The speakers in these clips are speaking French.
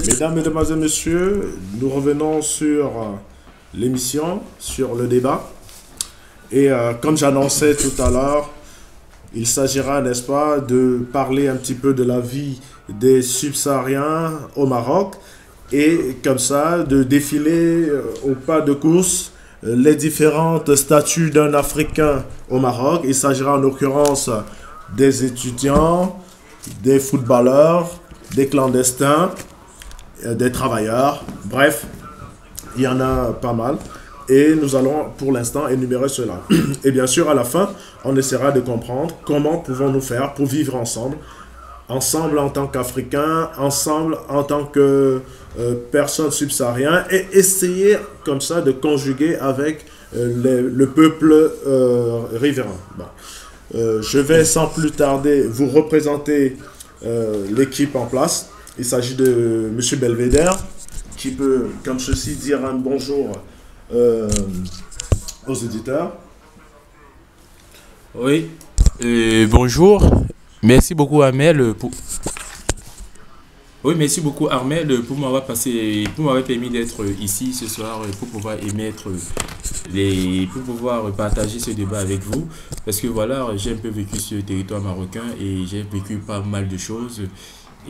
Mesdames, Mesdemoiselles, Messieurs, nous revenons sur l'émission, sur le débat. Et comme j'annonçais tout à l'heure, il s'agira, n'est-ce pas, de parler un petit peu de la vie des subsahariens au Maroc et comme ça, de défiler au pas de course les différentes statuts d'un Africain au Maroc. Il s'agira en l'occurrence des étudiants, des footballeurs, des clandestins, des travailleurs, bref, il y en a pas mal. Et nous allons pour l'instant énumérer cela. Et bien sûr, à la fin, on essaiera de comprendre comment pouvons-nous faire pour vivre ensemble, ensemble en tant qu'Africains, ensemble en tant que personnes subsahariennes, et essayer comme ça de conjuguer avec le peuple riverain. Bon. Je vais sans plus tarder vous représenter l'équipe en place. Il s'agit de M. Belvédère, qui peut, comme ceci, dire un bonjour aux éditeurs. Oui, bonjour. Merci beaucoup Armel pour... Oui, merci beaucoup Armel pour m'avoir permis d'être ici ce soir pour pouvoir émettre pour pouvoir partager ce débat avec vous. Parce que voilà, j'ai un peu vécu ce territoire marocain et j'ai vécu pas mal de choses.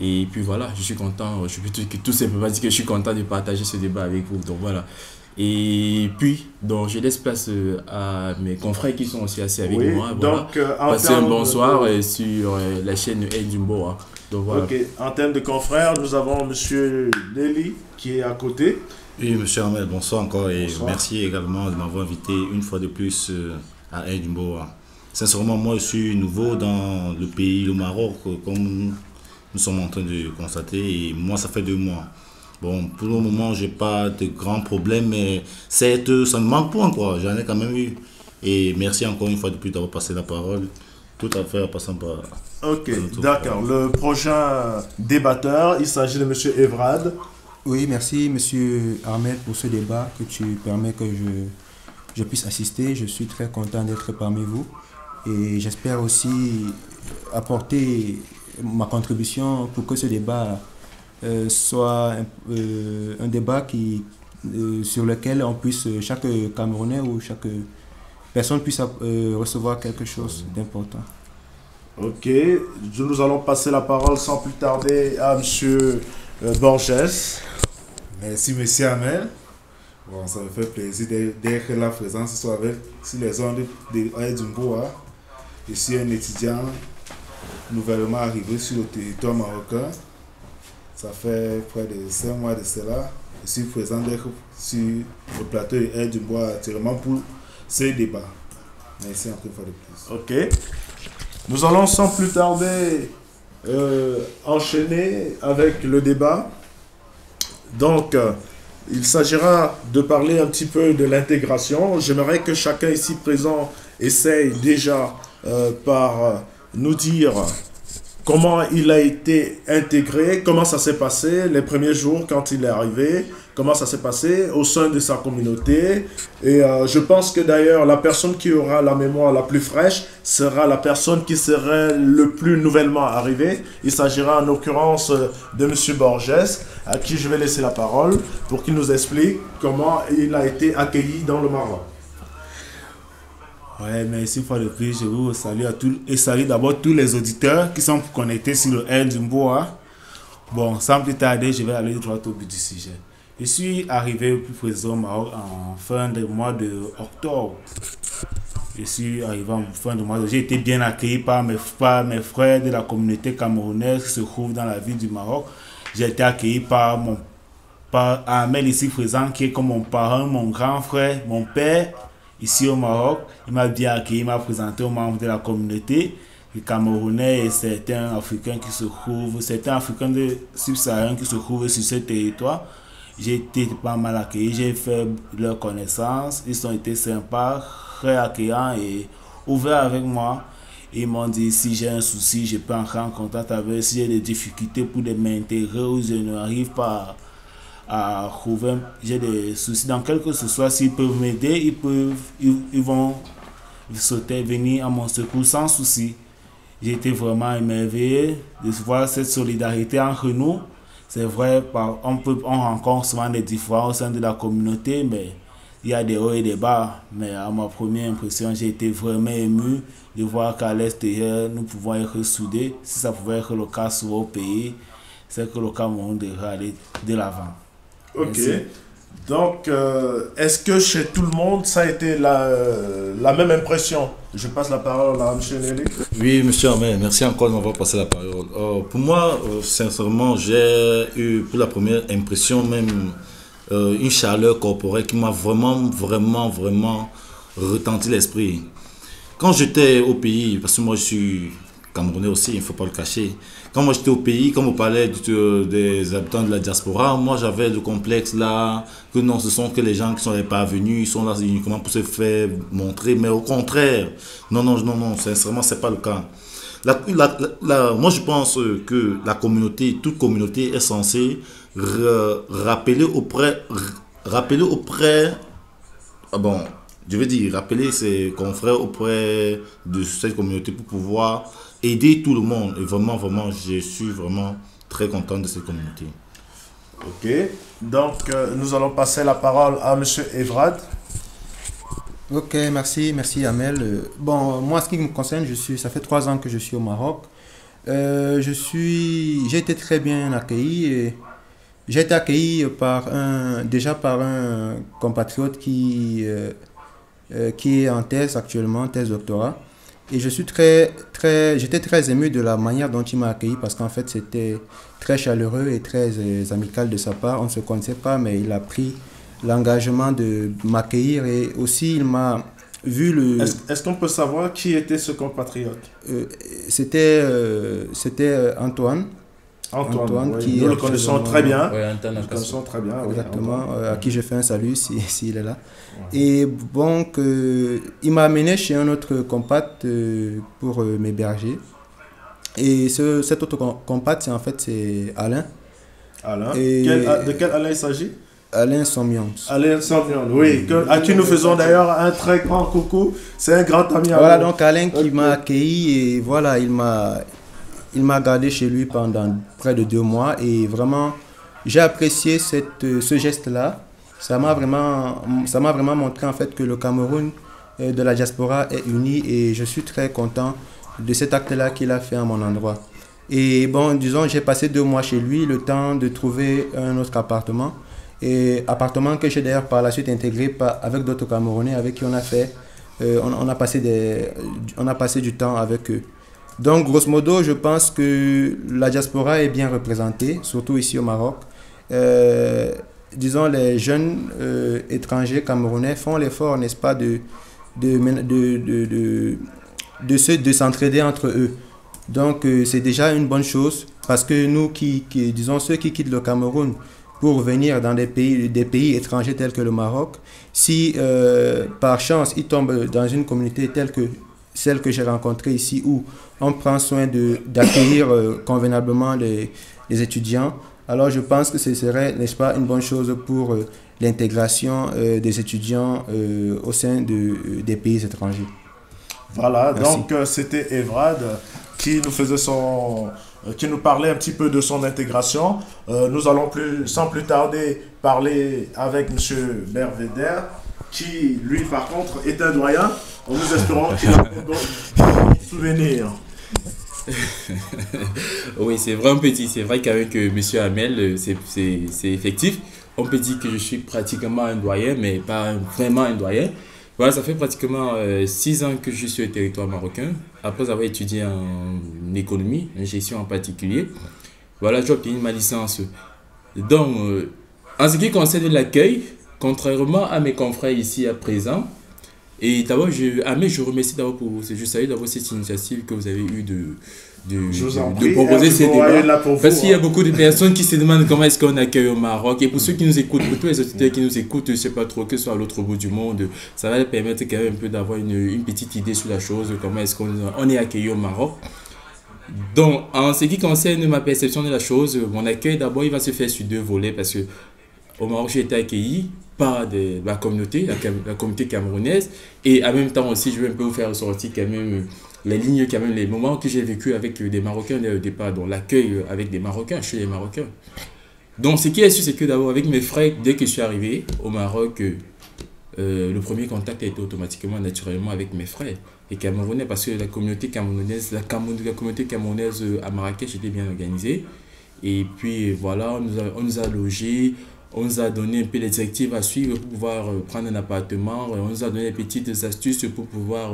Et puis voilà, je suis content, je peux tout simplement dire que je suis content de partager ce débat avec vous. Donc voilà. Et puis, donc, je laisse place à mes confrères qui sont aussi assis avec moi. Voilà. Donc, passez un bonsoir sur la chaîne El Jumbo. Hein. Donc, voilà. Ok, en termes de confrères, nous avons M. Nelly qui est à côté. Oui, M. Ahmed, bonsoir encore et bonsoir. Merci également de m'avoir invité une fois de plus à El Jumbo. Sincèrement, moi, je suis nouveau dans le pays, le Maroc, comme nous sommes en train de constater. Et moi, ça fait 2 mois. Bon, pour le moment, je n'ai pas de grands problèmes, mais ça ne me manque point, quoi. J'en ai quand même eu. Et merci encore une fois de plus d'avoir passé la parole. Tout à fait en passant par... Ok, d'accord. Le prochain débatteur, il s'agit de M. Evrad. Oui, merci M. Ahmed pour ce débat que tu permets que je puisse assister. Je suis très content d'être parmi vous. Et j'espère aussi apporter ma contribution pour que ce débat... soit un débat sur lequel on puisse, chaque Camerounais ou chaque personne puisse recevoir quelque chose d'important. Ok, nous allons passer la parole sans plus tarder à M. Borges. Merci M. Hamel. Bon, ça me fait plaisir d'être là présent ce soir sur les ondes de El Jumbo. Je suis un étudiant nouvellement arrivé sur le territoire marocain. Ça fait près de 5 mois de cela. Je suis présent sur le plateau de El Jumbo actuellement pour ce débat. Merci encore une fois de plus. Ok. Nous allons sans plus tarder enchaîner avec le débat. Donc, il s'agira de parler un petit peu de l'intégration. J'aimerais que chacun ici présent essaye déjà par nous dire comment il a été intégré, comment ça s'est passé les premiers jours quand il est arrivé, comment ça s'est passé au sein de sa communauté. Et je pense que d'ailleurs, la personne qui aura la mémoire la plus fraîche sera la personne qui serait le plus nouvellement arrivée. Il s'agira en l'occurrence de M. Borges, à qui je vais laisser la parole pour qu'il nous explique comment il a été accueilli dans le Maroc. Ouais, merci une fois de plus. Je vous salue à tous et salue d'abord tous les auditeurs qui sont connectés sur le El Jumbo. Bon, sans plus tarder, je vais aller droit au but du sujet. Je suis arrivé plus précisément au Maroc en fin de mois d'octobre. Je suis arrivé en fin de mois d'octobre. J'ai été bien accueilli par mes frères de la communauté camerounaise qui se trouve dans la ville du Maroc. J'ai été accueilli par Ahmed ici présent, qui est comme mon parent, mon grand frère, mon père. Ici au Maroc, il m'a bien accueilli, il m'a présenté aux membres de la communauté, les Camerounais et certains Africains subsahariens qui se trouvent sur ce territoire. J'ai été pas mal accueilli, j'ai fait leur connaissance, ils ont été sympas, très accueillants et ouverts avec moi. Ils m'ont dit si j'ai un souci, je peux entrer en contact avec eux, si j'ai des difficultés pour m'intégrer ou je n'arrive pas à trouver, j'ai des soucis dans quel que ce soit, s'ils peuvent m'aider, ils vont venir à mon secours sans souci. J'ai été vraiment émerveillé de voir cette solidarité entre nous. C'est vrai, on rencontre souvent des différences au sein de la communauté, mais il y a des hauts et des bas. Mais à ma première impression, j'ai été vraiment ému de voir qu'à l'extérieur, nous pouvons être soudés. Si ça pouvait être le cas sur au pays, c'est que le Cameroun devrait aller de l'avant. Ok. Merci. Donc, est-ce que chez tout le monde, ça a été la même impression? Je passe la parole à M. Nelly. Oui, monsieur Armel, merci encore de m'avoir passé la parole. Pour moi, sincèrement, j'ai eu pour la première impression même une chaleur corporelle qui m'a vraiment retenti l'esprit. Quand j'étais au pays, parce que moi je suis Camerounais aussi, il ne faut pas le cacher. Quand moi j'étais au pays, comme on parlait des habitants de la diaspora, moi j'avais le complexe là, que non, ce sont que les gens qui sont pas venus, ils sont là uniquement pour se faire montrer, mais au contraire, non, sincèrement, c'est pas le cas. Moi je pense que la communauté, toute communauté est censée rappeler auprès, je veux dire, rappeler ses confrères auprès de cette communauté pour pouvoir aider tout le monde. Et vraiment, je suis vraiment très content de cette communauté. Ok. Donc, nous allons passer la parole à M. Evrad. Ok, merci Amel. Bon, moi, ce qui me concerne, ça fait 3 ans que je suis au Maroc. J'ai été très bien accueilli. Et j'ai été accueilli déjà par un compatriote qui est en thèse actuellement, thèse doctorat. Et j'étais très ému de la manière dont il m'a accueilli parce qu'en fait, c'était très chaleureux et très amical de sa part. On ne se connaissait pas, mais il a pris l'engagement de m'accueillir et aussi il m'a vu le... Est-ce qu'on peut savoir qui était ce compatriote? C'était Antoine. Antoine, qui nous le connaissons très bien. Ouais, Antoine, Nous le connaissons très bien. Exactement, Antoine. à qui je fais un salut s'il est là. Ouais. Et donc, il m'a amené chez un autre compat pour m'héberger. Et cet autre compat, c'est Alain. Alain. De quel Alain il s'agit? Alain Sommions. Alain Sommions, oui. À qui nous faisons d'ailleurs un très grand coucou. C'est un grand ami à Voilà, nous. donc Alain qui m'a accueilli et voilà, il m'a gardé chez lui pendant près de 2 mois et vraiment, j'ai apprécié ce geste-là. Ça m'a vraiment montré en fait que le Cameroun de la diaspora est uni et je suis très content de cet acte-là qu'il a fait à mon endroit. Et bon, disons, j'ai passé 2 mois chez lui, le temps de trouver un autre appartement. Et appartement que j'ai d'ailleurs par la suite intégré avec d'autres Camerounais avec qui on a passé du temps avec eux. Donc, grosso modo, je pense que la diaspora est bien représentée, surtout ici au Maroc. Disons, les jeunes étrangers camerounais font l'effort, n'est-ce pas, de s'entraider entre eux. Donc, c'est déjà une bonne chose parce que nous, disons, ceux qui quittent le Cameroun pour venir dans des pays étrangers tels que le Maroc, si par chance ils tombent dans une communauté telle que celle que j'ai rencontrée ici où on prend soin d'accueillir convenablement les étudiants, alors je pense que ce serait, n'est-ce pas, une bonne chose pour l'intégration des étudiants au sein des pays étrangers. Voilà, merci. donc c'était Evrad qui nous parlait un petit peu de son intégration. Nous allons sans plus tarder parler avec M. Bervéder, qui, lui, par contre, est un doyen. Nous espérons qu'il a un bon souvenir. Oui, c'est vrai qu'avec M. Hamel, c'est effectif. On peut dire que je suis pratiquement un doyen, mais pas vraiment un doyen. Voilà, ça fait pratiquement 6 ans que je suis sur le territoire marocain, après avoir étudié en économie, en gestion en particulier. Voilà, j'ai obtenu ma licence. Donc, en ce qui concerne l'accueil, contrairement à mes confrères ici à présent, et d'abord, je remercie d'abord je salue d'abord cette initiative que vous avez eue de proposer ces débats. Parce qu'il y a beaucoup de personnes qui se demandent comment est-ce qu'on accueille au Maroc. Et pour ceux qui nous écoutent, pour tous les auditeurs qui nous écoutent, je ne sais pas trop, que ce soit à l'autre bout du monde, ça va leur permettre quand même un peu d'avoir une petite idée sur la chose, comment est-ce qu'on est accueilli au Maroc. Donc, en ce qui concerne ma perception de la chose, mon accueil d'abord, il va se faire sur 2 volets parce que au Maroc, j'ai été accueilli par la communauté, la communauté camerounaise, et en même temps aussi, je vais un peu vous faire ressortir quand même les lignes, quand même les moments que j'ai vécu avec des Marocains dès le départ, donc l'accueil avec des Marocains, chez les Marocains. Donc, ce qui est sûr, c'est que d'abord, avec mes frères, dès que je suis arrivé au Maroc, le premier contact a été automatiquement, naturellement, avec mes frères et Camerounais, parce que la communauté camerounaise, la communauté camerounaise à Marrakech était bien organisée. Et puis, voilà, on nous a logés. On nous a donné un peu les directives à suivre pour pouvoir prendre un appartement. On nous a donné des petites astuces pour pouvoir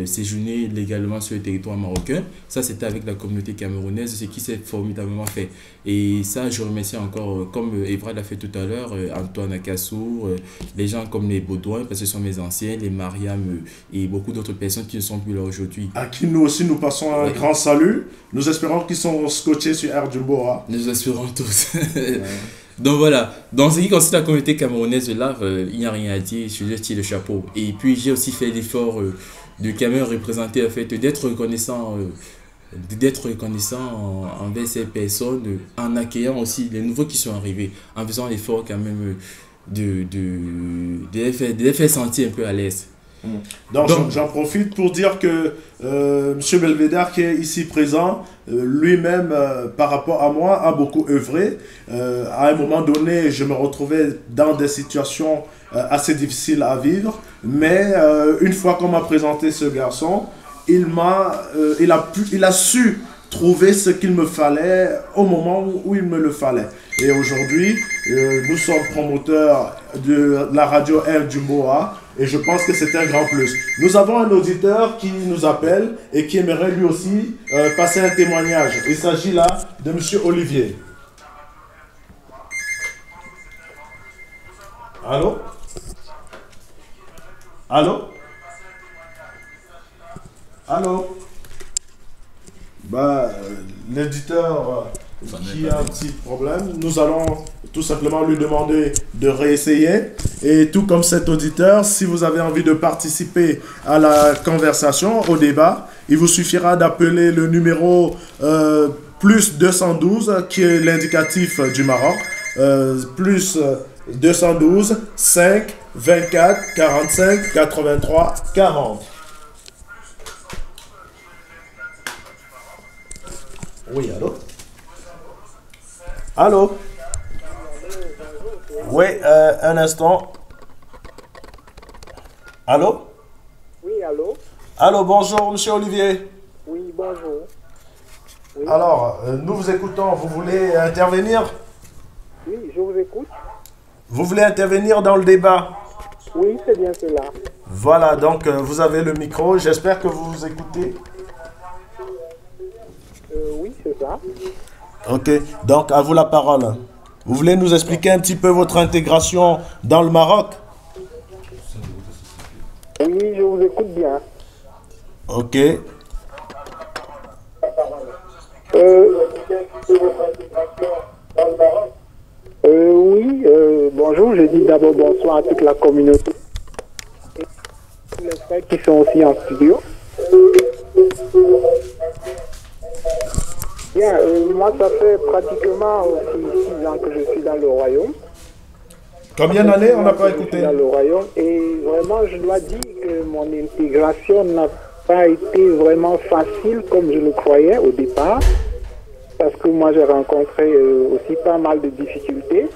séjourner légalement sur le territoire marocain. Ça, c'était avec la communauté camerounaise, ce qui s'est formidablement fait. Et ça, je remercie encore, comme Evra l'a fait tout à l'heure, Antoine Akassou, les gens comme les Baudouins, parce que ce sont mes anciens, les Mariam et beaucoup d'autres personnes qui ne sont plus là aujourd'hui. À qui nous aussi nous passons un grand salut. Nous espérons qu'ils sont scotchés sur Air du Mbora. Nous espérons tous. Donc voilà, dans ce qui concerne la communauté camerounaise là, il n'y a rien à dire, je tire le chapeau. Et puis j'ai aussi fait l'effort de quand même représenter, en fait, d'être reconnaissant envers ces personnes, en accueillant aussi les nouveaux qui sont arrivés, en faisant l'effort quand même de les faire sentir un peu à l'aise. Donc j'en profite pour dire que M. Belvédère, qui est ici présent, lui-même, par rapport à moi, a beaucoup œuvré. À un moment donné, je me retrouvais dans des situations assez difficiles à vivre, mais une fois qu'on m'a présenté ce garçon, il a su trouver ce qu'il me fallait au moment où il me le fallait. Et aujourd'hui, nous sommes promoteurs de la radio Air du Mbora. Et je pense que c'est un grand plus. Nous avons un auditeur qui nous appelle et qui aimerait lui aussi passer un témoignage. Il s'agit là de M. Olivier. Allô? Allô? Allô? L'éditeur qui a un petit problème, nous allons tout simplement lui demander de réessayer. Et tout comme cet auditeur, si vous avez envie de participer à la conversation, au débat, il vous suffira d'appeler le numéro plus 212, qui est l'indicatif du Maroc, plus 212 5 24 45 83 40. Oui, allô? Allô? Oui, un instant. Allô? Oui, allô? Allô, bonjour, monsieur Olivier. Oui, bonjour. Oui. Alors, nous vous écoutons. Vous voulez intervenir? Oui, je vous écoute. Vous voulez intervenir dans le débat? Oui, c'est bien cela. Voilà, donc vous avez le micro. J'espère que vous vous écoutez. Oui, c'est ça. Ok, donc à vous la parole. Vous voulez nous expliquer un petit peu votre intégration dans le Maroc? Oui, je vous écoute bien. Ok. Oui, bonjour, je dis d'abord bonsoir à toute la communauté. Les frères qui sont aussi en studio. Bien, moi ça fait pratiquement aussi 6 ans que je suis dans le royaume. Combien d'années on n'a pas écouté? Dans le royaume, et vraiment je dois dire que mon intégration n'a pas été vraiment facile comme je le croyais au départ, parce que moi j'ai rencontré aussi pas mal de difficultés.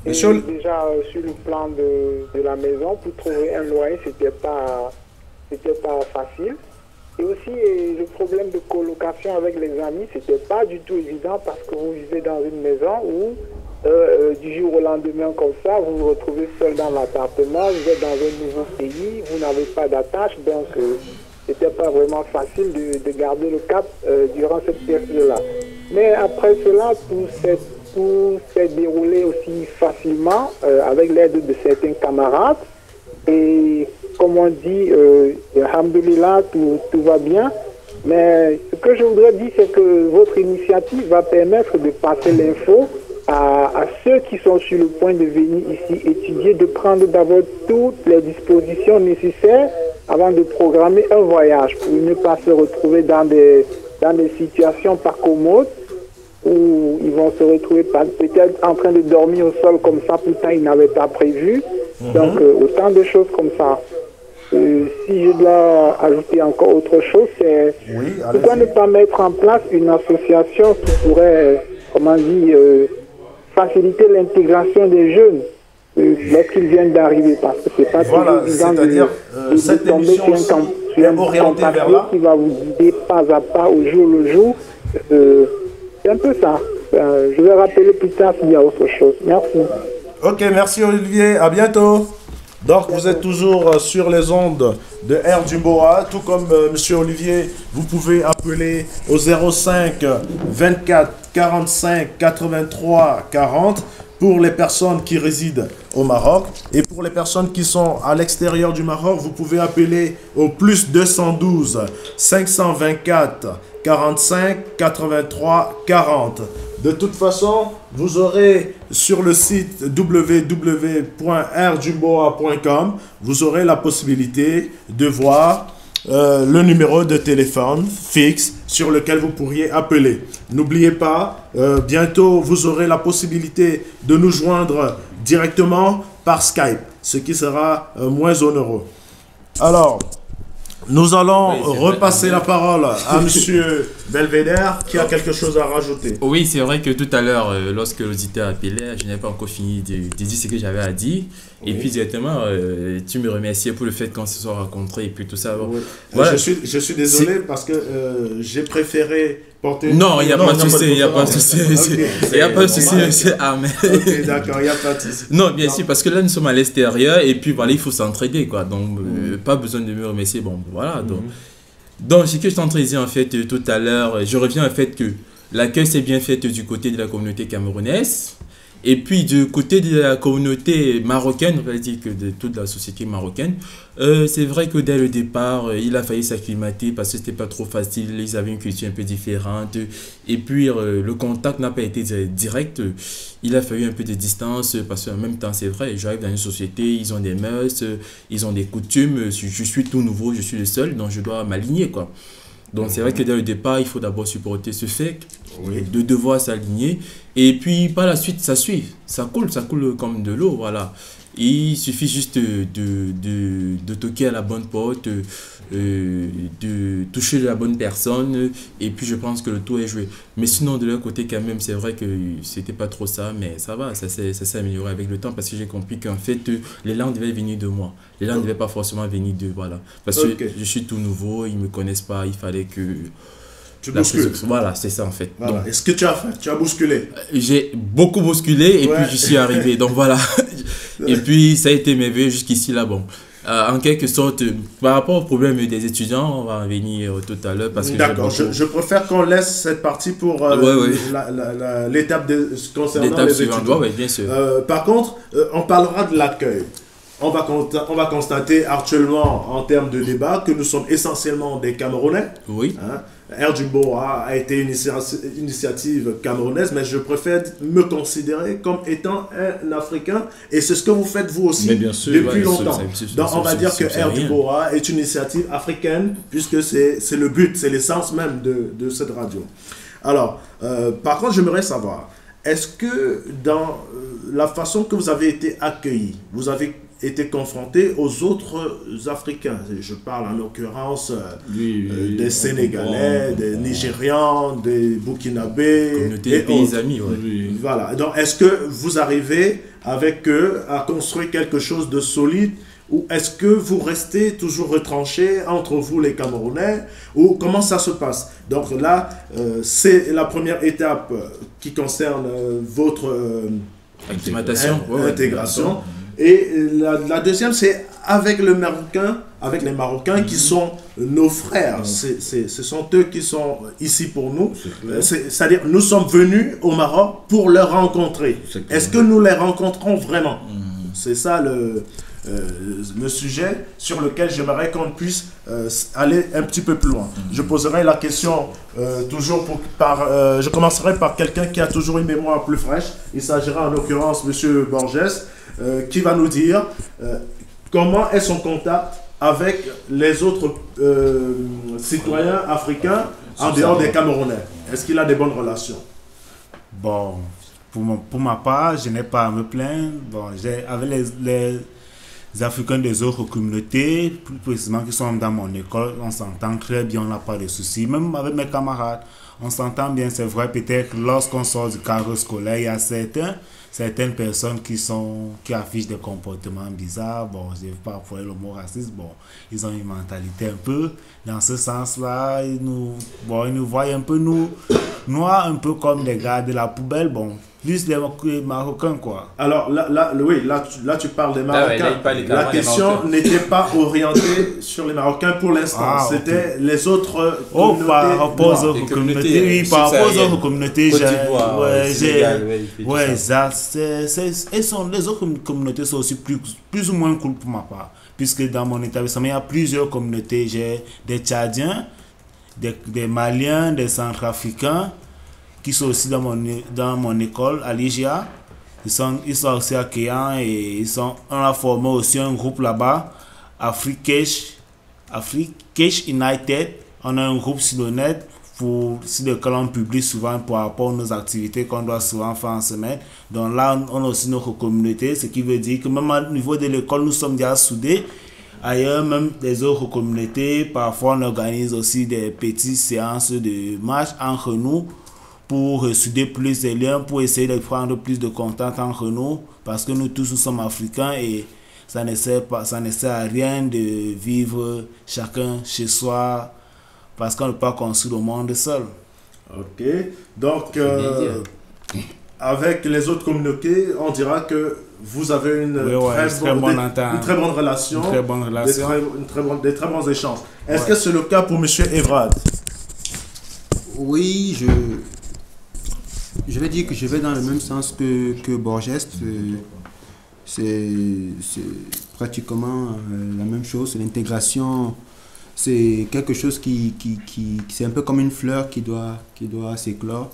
Et déjà sur le plan de la maison, pour trouver un loyer, c'était pas facile. Et aussi le problème de colocation avec les amis, c'était pas du tout évident, parce que vous vivez dans une maison où du jour au lendemain comme ça, vous vous retrouvez seul dans l'appartement, vous êtes dans un nouveau pays, vous n'avez pas d'attache, donc c'était pas vraiment facile de garder le cap durant cette période-là. Mais après cela, tout s'est déroulé aussi facilement avec l'aide de certains camarades. Et comme on dit, alhamdoulilah, tout va bien. Mais ce que je voudrais dire, c'est que votre initiative va permettre de passer l'info à ceux qui sont sur le point de venir ici étudier, de prendre d'abord toutes les dispositions nécessaires avant de programmer un voyage, pour ne pas se retrouver dans des situations pas commodes, où ils vont se retrouver peut-être en train de dormir au sol comme ça, pourtant ils n'avaient pas prévu. Donc, autant de choses comme ça. Si je dois ajouter encore autre chose, c'est pourquoi ne pas mettre en place une association qui pourrait, comment dire, faciliter l'intégration des jeunes lorsqu'ils viennent d'arriver, parce que c'est pas toujours évident de tomber sur un compatriote qui va vous guider pas à pas au jour le jour. C'est un peu ça. Je vais rappeler plus tard s'il y a autre chose. Merci. Ok, merci Olivier, à bientôt. Donc vous êtes toujours sur les ondes de Air du Mboa, tout comme Monsieur Olivier, vous pouvez appeler au 05 24 45 83 40 pour les personnes qui résident au Maroc. Et pour les personnes qui sont à l'extérieur du Maroc, vous pouvez appeler au plus 212 524 45 83 40. De toute façon, vous aurez sur le site www.airjumboa.com, vous aurez la possibilité de voir le numéro de téléphone fixe sur lequel vous pourriez appeler. N'oubliez pas, bientôt vous aurez la possibilité de nous joindre directement par Skype, ce qui sera moins onéreux. Alors, nous allons repasser la parole à Monsieur Belvédère qui a quelque chose à rajouter. Oui, c'est vrai que tout à l'heure, lorsque l'auditeur appelait, je n'avais pas encore fini de dire ce que j'avais à dire. Et puis directement, tu me remerciais pour le fait qu'on se soit rencontrés et puis tout ça. Oui. Voilà. Je suis désolé parce que j'ai préféré porter... Non, il n'y a pas de souci, il n'y a pas de souci. Il n'y a pas de souci, monsieur Ahmed. Ok, d'accord, il n'y a pas de souci. Non, bien sûr, parce que là, nous sommes à l'extérieur et puis voilà, il faut s'entraider, quoi. Donc, pas besoin de me remercier. Bon, voilà, donc ce que je t'entendais en fait tout à l'heure, je reviens au fait que l'accueil s'est bien fait du côté de la communauté camerounaise. Et puis du côté de la communauté marocaine, on va dire que de toute la société marocaine, c'est vrai que dès le départ, il a failli s'acclimater parce que c'était pas trop facile, ils avaient une culture un peu différente. Et puis le contact n'a pas été direct, il a fallu un peu de distance parce qu'en même temps, c'est vrai, j'arrive dans une société, ils ont des mœurs, ils ont des coutumes, je suis tout nouveau, je suis le seul, donc je dois m'aligner, quoi. Donc c'est vrai que dès le départ, il faut d'abord supporter ce fait de devoir s'aligner. Et puis par la suite, ça suit, ça coule comme de l'eau, voilà. Il suffit juste de toquer à la bonne porte, de toucher la bonne personne, et puis je pense que le tour est joué. Mais sinon, de leur côté, quand même, c'est vrai que c'était pas trop ça, mais ça va, ça s'est amélioré avec le temps parce que j'ai compris qu'en fait, l'élan devait venir de moi. L'élan ne devait pas forcément venir de, voilà. Parce que je suis tout nouveau, ils me connaissent pas, il fallait que... Tu bouscules. Voilà, c'est ça en fait. Voilà. Est-ce que tu as fait? Tu as bousculé? J'ai beaucoup bousculé et puis je suis arrivé. Donc voilà. Et puis ça a été merveilleux jusqu'ici là. Bon. En quelque sorte, par rapport au problème des étudiants, on va en venir tout à l'heure. D'accord, je préfère qu'on laisse cette partie pour l'étape concernant les étudiants. Oui, bien sûr. Par contre, on parlera de l'accueil. On va constater actuellement, en termes de débat, que nous sommes essentiellement des Camerounais. Oui. Hein? Air du Mboa a été une initiative camerounaise, mais je préfère me considérer comme étant un Africain. Et c'est ce que vous faites vous aussi depuis longtemps. Donc on va dire que Air du Mboa est une initiative africaine, puisque c'est le but, c'est l'essence même de cette radio. Alors, par contre, j'aimerais savoir, est-ce que dans la façon que vous avez été accueillis, vous avez été confronté aux autres Africains? Je parle en l'occurrence des Sénégalais, des Nigérians, des Burkinabés, communauté pays amis. Voilà. Donc, est-ce que vous arrivez avec eux à construire quelque chose de solide, ou est-ce que vous restez toujours retranchés entre vous les Camerounais, ou comment ça se passe? Donc là, c'est la première étape qui concerne votre intégration. Et la deuxième, c'est avec les Marocains qui sont nos frères. Ce sont eux qui sont ici pour nous. C'est-à-dire, nous sommes venus au Maroc pour les rencontrer. Est-ce que nous les rencontrons vraiment? C'est ça le sujet sur lequel j'aimerais qu'on puisse aller un petit peu plus loin. Je poserai la question toujours je commencerai par quelqu'un qui a toujours une mémoire plus fraîche. Il s'agira en l'occurrence M. Borges, qui va nous dire comment est son contact avec les autres citoyens africains en dehors des Camerounais. Est-ce qu'il a des bonnes relations? Bon, pour ma part, je n'ai pas à me plaindre. Bon, avec Africains des autres communautés, plus précisément qui sont dans mon école, on s'entend très bien, on n'a pas de soucis. Même avec mes camarades, on s'entend bien, c'est vrai, peut-être lorsqu'on sort du cadre scolaire, il y a certaines personnes qui affichent des comportements bizarres. Bon, je ne vais pas employer le mot raciste, bon, ils ont une mentalité un peu, dans ce sens-là, ils nous voient un peu, noirs, un peu comme des gars de la poubelle, bon, plus les Marocains, quoi. Alors là, tu parles des Marocains. Là, il parle La littéralement des question Marocains. n'était pas orientée sur les Marocains pour l'instant. Ah, C'était les autres Oh, communautés par rapport aux noires. autres Les communautés, communautés oui, par rapport aux subsahariennes. autres communautés, Côte d'Ivoire, Sénégal, ouais, il fait tout ouais, ça. les autres communautés sont aussi plus ou moins cool pour ma part. Puisque dans mon établissement, il y a plusieurs communautés. J'ai des Tchadiens, des Maliens, des Centrafricains, qui sont aussi dans mon école à l'IGA. Ils sont aussi accueillants et on a formé aussi un groupe là-bas, Africash United. On a un groupe sur le net sur lequel on publie souvent par rapport à nos activités qu'on doit souvent faire en semaine. Donc là, on a aussi notre communauté, ce qui veut dire que même au niveau de l'école, nous sommes déjà soudés. Ailleurs, même des autres communautés, parfois on organise aussi des petites séances de match entre nous pour souder plus les liens, pour essayer de prendre plus de contact entre nous, parce que nous tous nous sommes africains et ça ne sert à rien de vivre chacun chez soi, parce qu'on ne peut pas construire le monde seul. Ok. Donc, avec les autres communautés, on dira que vous avez une très bonne relation, des très bons échanges. Est-ce que c'est le cas pour M. Evrad? Oui, je vais dire que je vais dans le même sens que Borges. C'est pratiquement la même chose. L'intégration, c'est quelque chose qui c'est un peu comme une fleur qui doit s'éclore.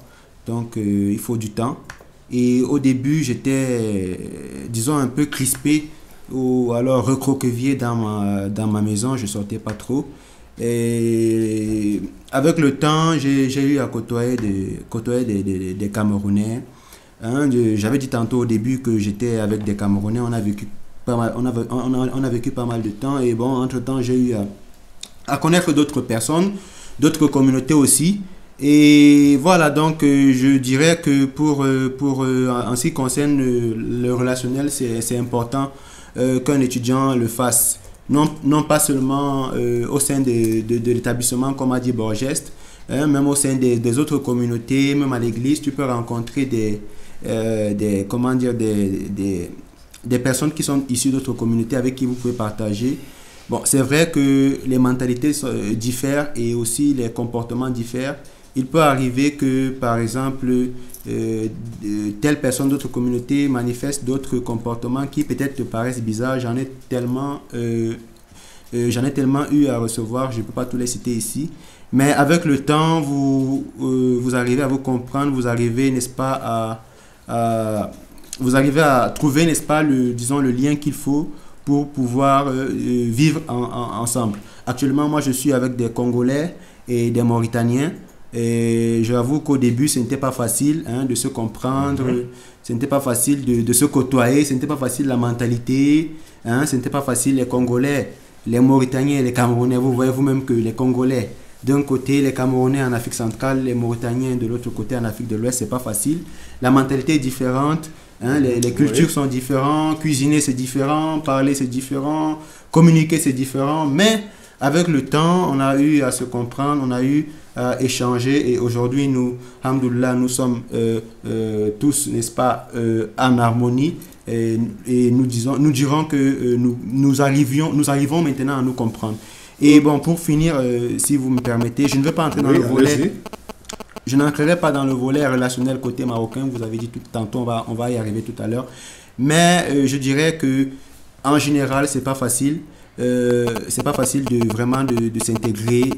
Donc, il faut du temps. Et au début, j'étais, disons, un peu crispé ou alors recroquevillé dans ma maison. Je ne sortais pas trop. Et avec le temps, j'ai eu à côtoyer des Camerounais. Hein, j'avais dit tantôt au début que j'étais avec des Camerounais. On a vécu pas mal de temps. Et bon, entre-temps, j'ai eu à connaître d'autres personnes, d'autres communautés aussi. Et voilà, donc je dirais que pour en ce qui concerne le relationnel, c'est important qu'un étudiant le fasse. Non pas seulement au sein de l'établissement, comme a dit Borges, même au sein des autres communautés, même à l'église, tu peux rencontrer des personnes qui sont issues d'autres communautés avec qui vous pouvez partager. Bon, c'est vrai que les mentalités diffèrent et aussi les comportements diffèrent. Il peut arriver que, par exemple, telle personne d'autres communautés manifeste d'autres comportements qui peut-être te paraissent bizarres. J'en ai tellement eu à recevoir, je ne peux pas tous les citer ici. Mais avec le temps, vous arrivez à vous comprendre, vous arrivez, n'est-ce pas, vous arrivez à trouver, n'est-ce pas, le lien qu'il faut pour pouvoir vivre ensemble. Actuellement, moi, je suis avec des Congolais et des Mauritaniens. Et j'avoue qu'au début, ce n'était pas facile de se comprendre, ce n'était pas facile de se côtoyer, ce n'était pas facile la mentalité, ce n'était pas facile les Congolais, les Mauritaniens et les Camerounais. Vous voyez vous-même que les Congolais, d'un côté, les Camerounais en Afrique centrale, les Mauritaniens de l'autre côté en Afrique de l'Ouest, c'est pas facile. La mentalité est différente, les cultures sont différentes, cuisiner c'est différent, parler c'est différent, communiquer c'est différent, mais avec le temps, on a eu à se comprendre, on a eu à échanger et aujourd'hui, nous, alhamdoulilah, nous sommes tous, n'est-ce pas, en harmonie et nous dirons que nous arrivons maintenant à nous comprendre. Et bon, pour finir, si vous me permettez, je ne vais pas entrer dans le volet. Je n'entrerai pas dans le volet relationnel côté marocain. Vous avez dit tout tantôt, on va y arriver tout à l'heure. Mais je dirais que en général, c'est pas facile. C'est pas facile de s'intégrer.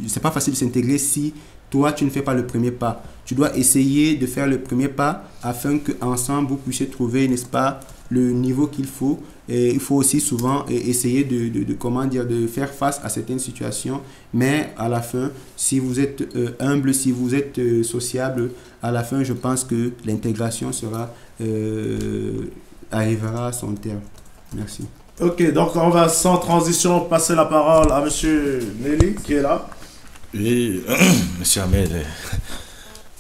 C'est pas facile de s'intégrer si toi tu ne fais pas le premier pas. Tu dois essayer de faire le premier pas afin que ensemble vous puissiez trouver, n'est-ce pas, le niveau qu'il faut. Et il faut aussi souvent essayer de faire face à certaines situations. Mais à la fin, si vous êtes humble, si vous êtes sociable, à la fin, je pense que l'intégration arrivera à son terme. Merci. Ok, donc on va sans transition passer la parole à monsieur Nelly qui est là. Oui, monsieur Ahmed.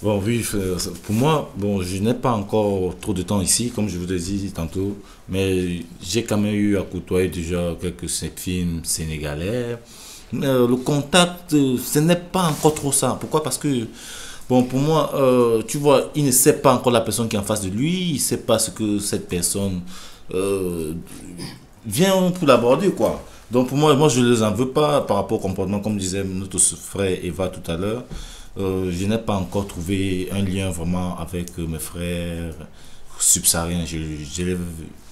Bon, oui, pour moi, bon, je n'ai pas encore trop de temps ici, comme je vous l'ai dit tantôt, mais j'ai quand même eu à côtoyer déjà quelques films sénégalais. Mais le contact, ce n'est pas encore trop ça. Pourquoi? Parce que, bon, pour moi, tu vois, il ne sait pas encore la personne qui est en face de lui, il ne sait pas ce que cette personne vient pour l'aborder, quoi. Donc pour moi, je ne les en veux pas par rapport au comportement, comme disait notre frère Eva tout à l'heure. Je n'ai pas encore trouvé un lien vraiment avec mes frères subsahariens.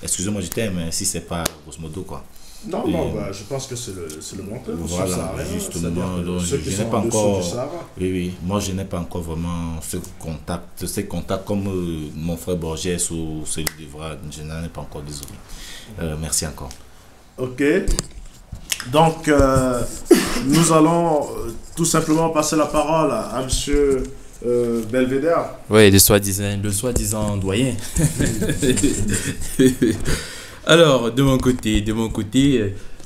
Excusez-moi, je t'aime, mais si c'est pas grosso modo, quoi. Non, Et, non, je pense que c'est le bon terme. Voilà, justement. Donc, je n'ai pas encore. Oui, moi je n'ai pas encore vraiment ces contacts comme mon frère Borges ou celui d'Evra. Je n'en ai pas encore, désolé. Merci encore. Ok. Donc, nous allons tout simplement passer la parole à monsieur Belvédère. Oui, le soi-disant doyen. Alors, de mon côté,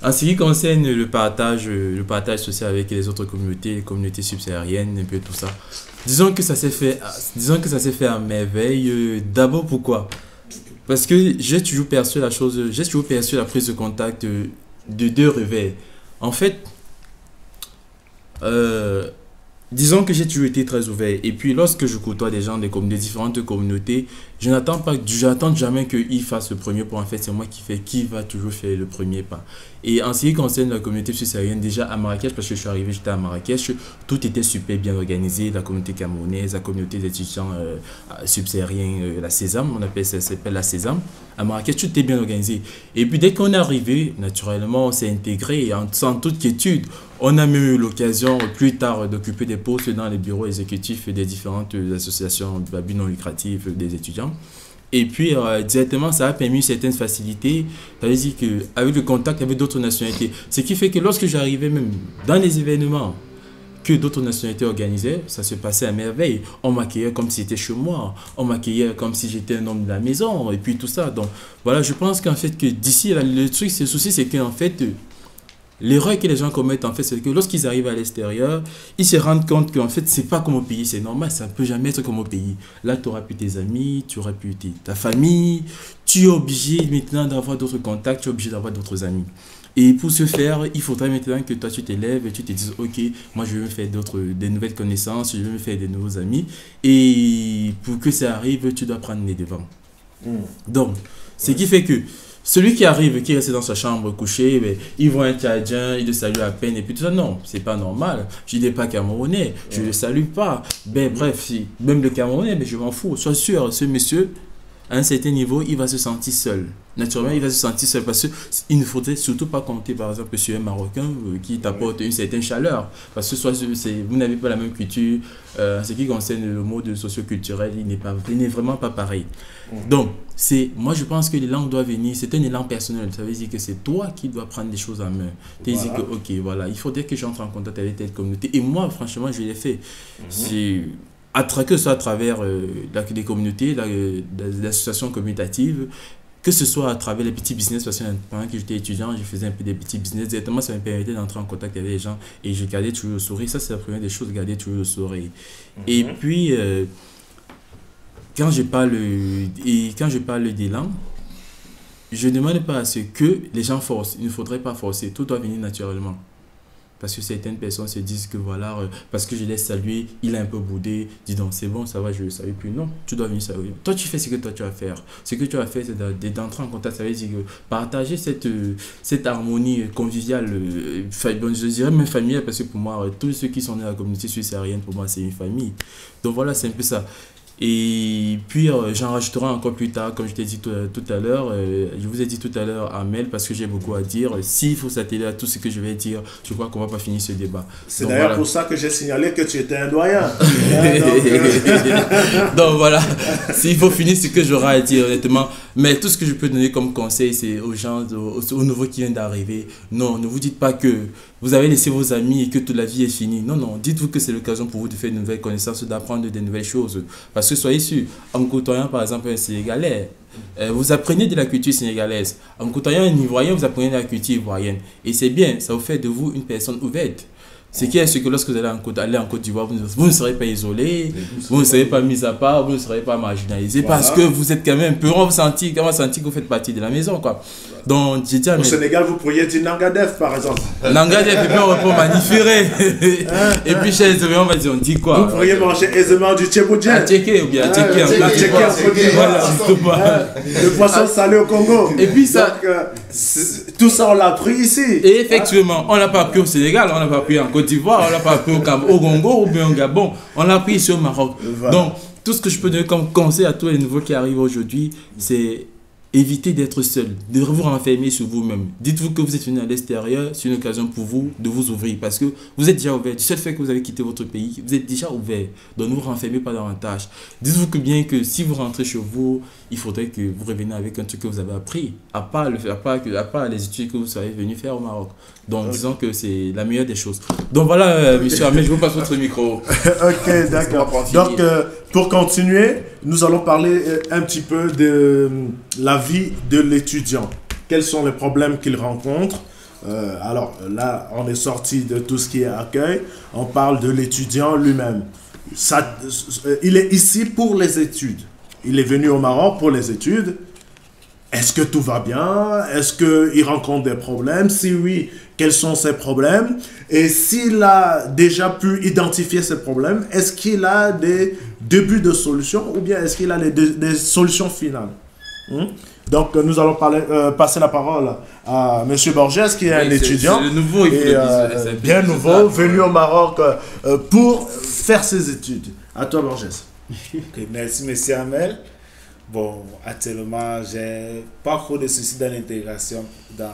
en ce qui concerne le partage social avec les autres communautés, les communautés subsahariennes, un peu tout ça, disons que ça s'est fait à merveille. D'abord, pourquoi? Parce que j'ai toujours perçu la prise de contact de deux revers. En fait, disons que j'ai toujours été très ouvert. Et puis, lorsque je côtoie des gens de différentes communautés, je n'attends jamais qu'ils fassent le premier pas. En fait, c'est moi qui va toujours faire le premier pas. Et en ce qui concerne la communauté subsaharienne, déjà à Marrakech, parce que je suis arrivé, j'étais à Marrakech, tout était super bien organisé. La communauté camerounaise, la communauté d'étudiants subsahariens, la Sésame, ça s'appelle la Sésame. À Marrakech, tout était bien organisé. Et puis, dès qu'on est arrivé, naturellement, on s'est intégré et sans toute quiétude. On a même eu l'occasion plus tard d'occuper des postes dans les bureaux exécutifs des différentes associations à but non lucratif des étudiants. Et puis, directement, ça a permis certaines facilités. Ça veut dire qu'avec le contact avec d'autres nationalités, ce qui fait que lorsque j'arrivais même dans les événements que d'autres nationalités organisaient, ça se passait à merveille. On m'accueillait comme si c'était chez moi. On m'accueillait comme si j'étais un homme de la maison. Et puis tout ça. Donc, voilà, je pense qu'en fait, que d'ici, le souci, c'est qu'en fait, l'erreur que les gens commettent, en fait, c'est que lorsqu'ils arrivent à l'extérieur, ils se rendent compte qu'en fait, c'est pas comme au pays, c'est normal, ça ne peut jamais être comme au pays. Là, tu auras pu tes amis, tu auras pu ta famille, tu es obligé maintenant d'avoir d'autres contacts, tu es obligé d'avoir d'autres amis. Et pour ce faire, il faudrait maintenant que toi, tu t'élèves et tu te dises, ok, moi, je vais me faire des nouvelles connaissances, je vais me faire des nouveaux amis. Et pour que ça arrive, tu dois prendre les devants. Donc, ce qui fait que celui qui arrive, qui reste dans sa chambre couché, il voit un Tchadien, il le salue à peine et puis tout ça. Non, c'est pas normal. Je n'ai pas Camerounais, je ne le salue pas. Bref, même le Camerounais, je m'en fous. Sois sûr, ce monsieur, à un certain niveau, il va se sentir seul. Naturellement, il va se sentir seul parce qu'il ne faudrait surtout pas compter, par exemple, sur un Marocain qui t'apporte une certaine chaleur. Parce que vous n'avez pas la même culture. Ce qui concerne le mode socio-culturel, il n'est vraiment pas pareil. Donc, moi, je pense que l'élan doit venir. C'est un élan personnel. Ça veut dire que c'est toi qui dois prendre les choses en main. Tu dis que, ok, voilà, il faudrait que j'entre en contact avec telle communauté. Et moi, franchement, je l'ai fait. Que ce soit à travers des communautés, des associations communicatives, que ce soit à travers les petits business, parce que pendant que j'étais étudiant, je faisais un peu des petits business. Directement, ça me permettait d'entrer en contact avec les gens et je gardais toujours le sourire. Ça, c'est la première des choses, garder toujours le sourire. Et puis, quand je parle d'élan, je ne demande pas à ce que les gens forcent. Il ne faudrait pas forcer. Tout doit venir naturellement. Parce que certaines personnes se disent que voilà, parce que je laisse saluer, il a un peu boudé, dis donc c'est bon, ça va, je ne le salue plus. Non, tu dois venir saluer. Toi, tu fais ce que toi tu vas faire. Ce que tu vas faire, c'est d'entrer en contact. Ça veut dire que partager cette harmonie conviviale, je dirais même familiale, parce que pour moi, tous ceux qui sont dans la communauté subsaharienne, pour moi, c'est une famille. Donc voilà, c'est un peu ça. Et puis, j'en rajouterai encore plus tard, comme je t'ai dit tout à l'heure. Je vous ai dit tout à l'heure, Amel, parce que j'ai beaucoup à dire. S'il faut s'atteler à tout ce que je vais dire, je crois qu'on ne va pas finir ce débat. C'est d'ailleurs voilà. Pour ça que j'ai signalé que tu étais un doyen. Donc voilà, s'il faut finir ce que j'aurai à dire, honnêtement. Mais tout ce que je peux donner comme conseil, c'est aux gens, aux nouveaux qui viennent d'arriver. Non, ne vous dites pas que vous avez laissé vos amis et que toute la vie est finie. Non, non, dites-vous que c'est l'occasion pour vous de faire de nouvelles connaissances, d'apprendre de nouvelles choses. Parce que soyez sûr, en côtoyant par exemple un Sénégalais, vous apprenez de la culture sénégalaise. En côtoyant un Ivoirien, vous apprenez de la culture ivoirienne. Et c'est bien, ça vous fait de vous une personne ouverte. Ce qui est ce que lorsque vous allez en Côte d'Ivoire, vous ne serez pas isolé, vous ne serez pas mis à part, vous ne serez pas marginalisé, Voilà. parce que vous êtes quand même un peu, on va sentir que vous faites partie de la maison, quoi. Donc, j'ai dit à Au Sénégal, vous pourriez dire Nangadef, par exemple. Nanga, et puis on répond maniféré. Et puis chez les on va dire, on dit quoi? Vous pourriez manger aisément du tchéboudié. À checker ou bien à checker. La tchéké en Côte Voilà, d'Ivoire. justement. Le poisson salé au Congo. Et puis ça. Donc, tout ça, on l'a appris ici. Et effectivement, on l'a pas appris au Sénégal, on l'a pas appris en Côte d'Ivoire, on l'a pas appris au Congo ou bien au Gabon, on l'a appris ici au Maroc. Voilà. Donc, tout ce que je peux donner comme conseil à tous les nouveaux qui arrivent aujourd'hui, c'est évitez d'être seul, de vous renfermer sur vous-même. Dites-vous que vous êtes venu à l'extérieur, c'est une occasion pour vous de vous ouvrir parce que vous êtes déjà ouvert. Du seul fait que vous avez quitté votre pays, vous êtes déjà ouvert. Donc ne vous renfermez pas davantage. Dites-vous que bien que si vous rentrez chez vous, il faudrait que vous reveniez avec un truc que vous avez appris, à part les études que vous serez venu faire au Maroc. Donc disons que c'est la meilleure des choses. Donc voilà, monsieur Ahmed, je vous passe votre micro. Ok, d'accord. Donc, pour continuer, nous allons parler un petit peu de la vie de l'étudiant. Quels sont les problèmes qu'il rencontre? Alors là, on est sorti de tout ce qui est accueil. On parle de l'étudiant lui-même. Il est ici pour les études. Il est venu au Maroc pour les études. Est-ce que tout va bien? Est-ce qu'il rencontre des problèmes? Si oui, quels sont ces problèmes? Et s'il a déjà pu identifier ces problèmes, est-ce qu'il a des débuts de solutions ou bien est-ce qu'il a des solutions finales? Donc, nous allons passer la parole à M. Borges, qui est un étudiant. C'est le nouveau, il faut et, le dire, bien nouveau, venu au Maroc pour faire ses études. À toi, Borges. Ok, merci, monsieur Amel. Bon, actuellement, j'ai pas trop de soucis dans l'intégration dans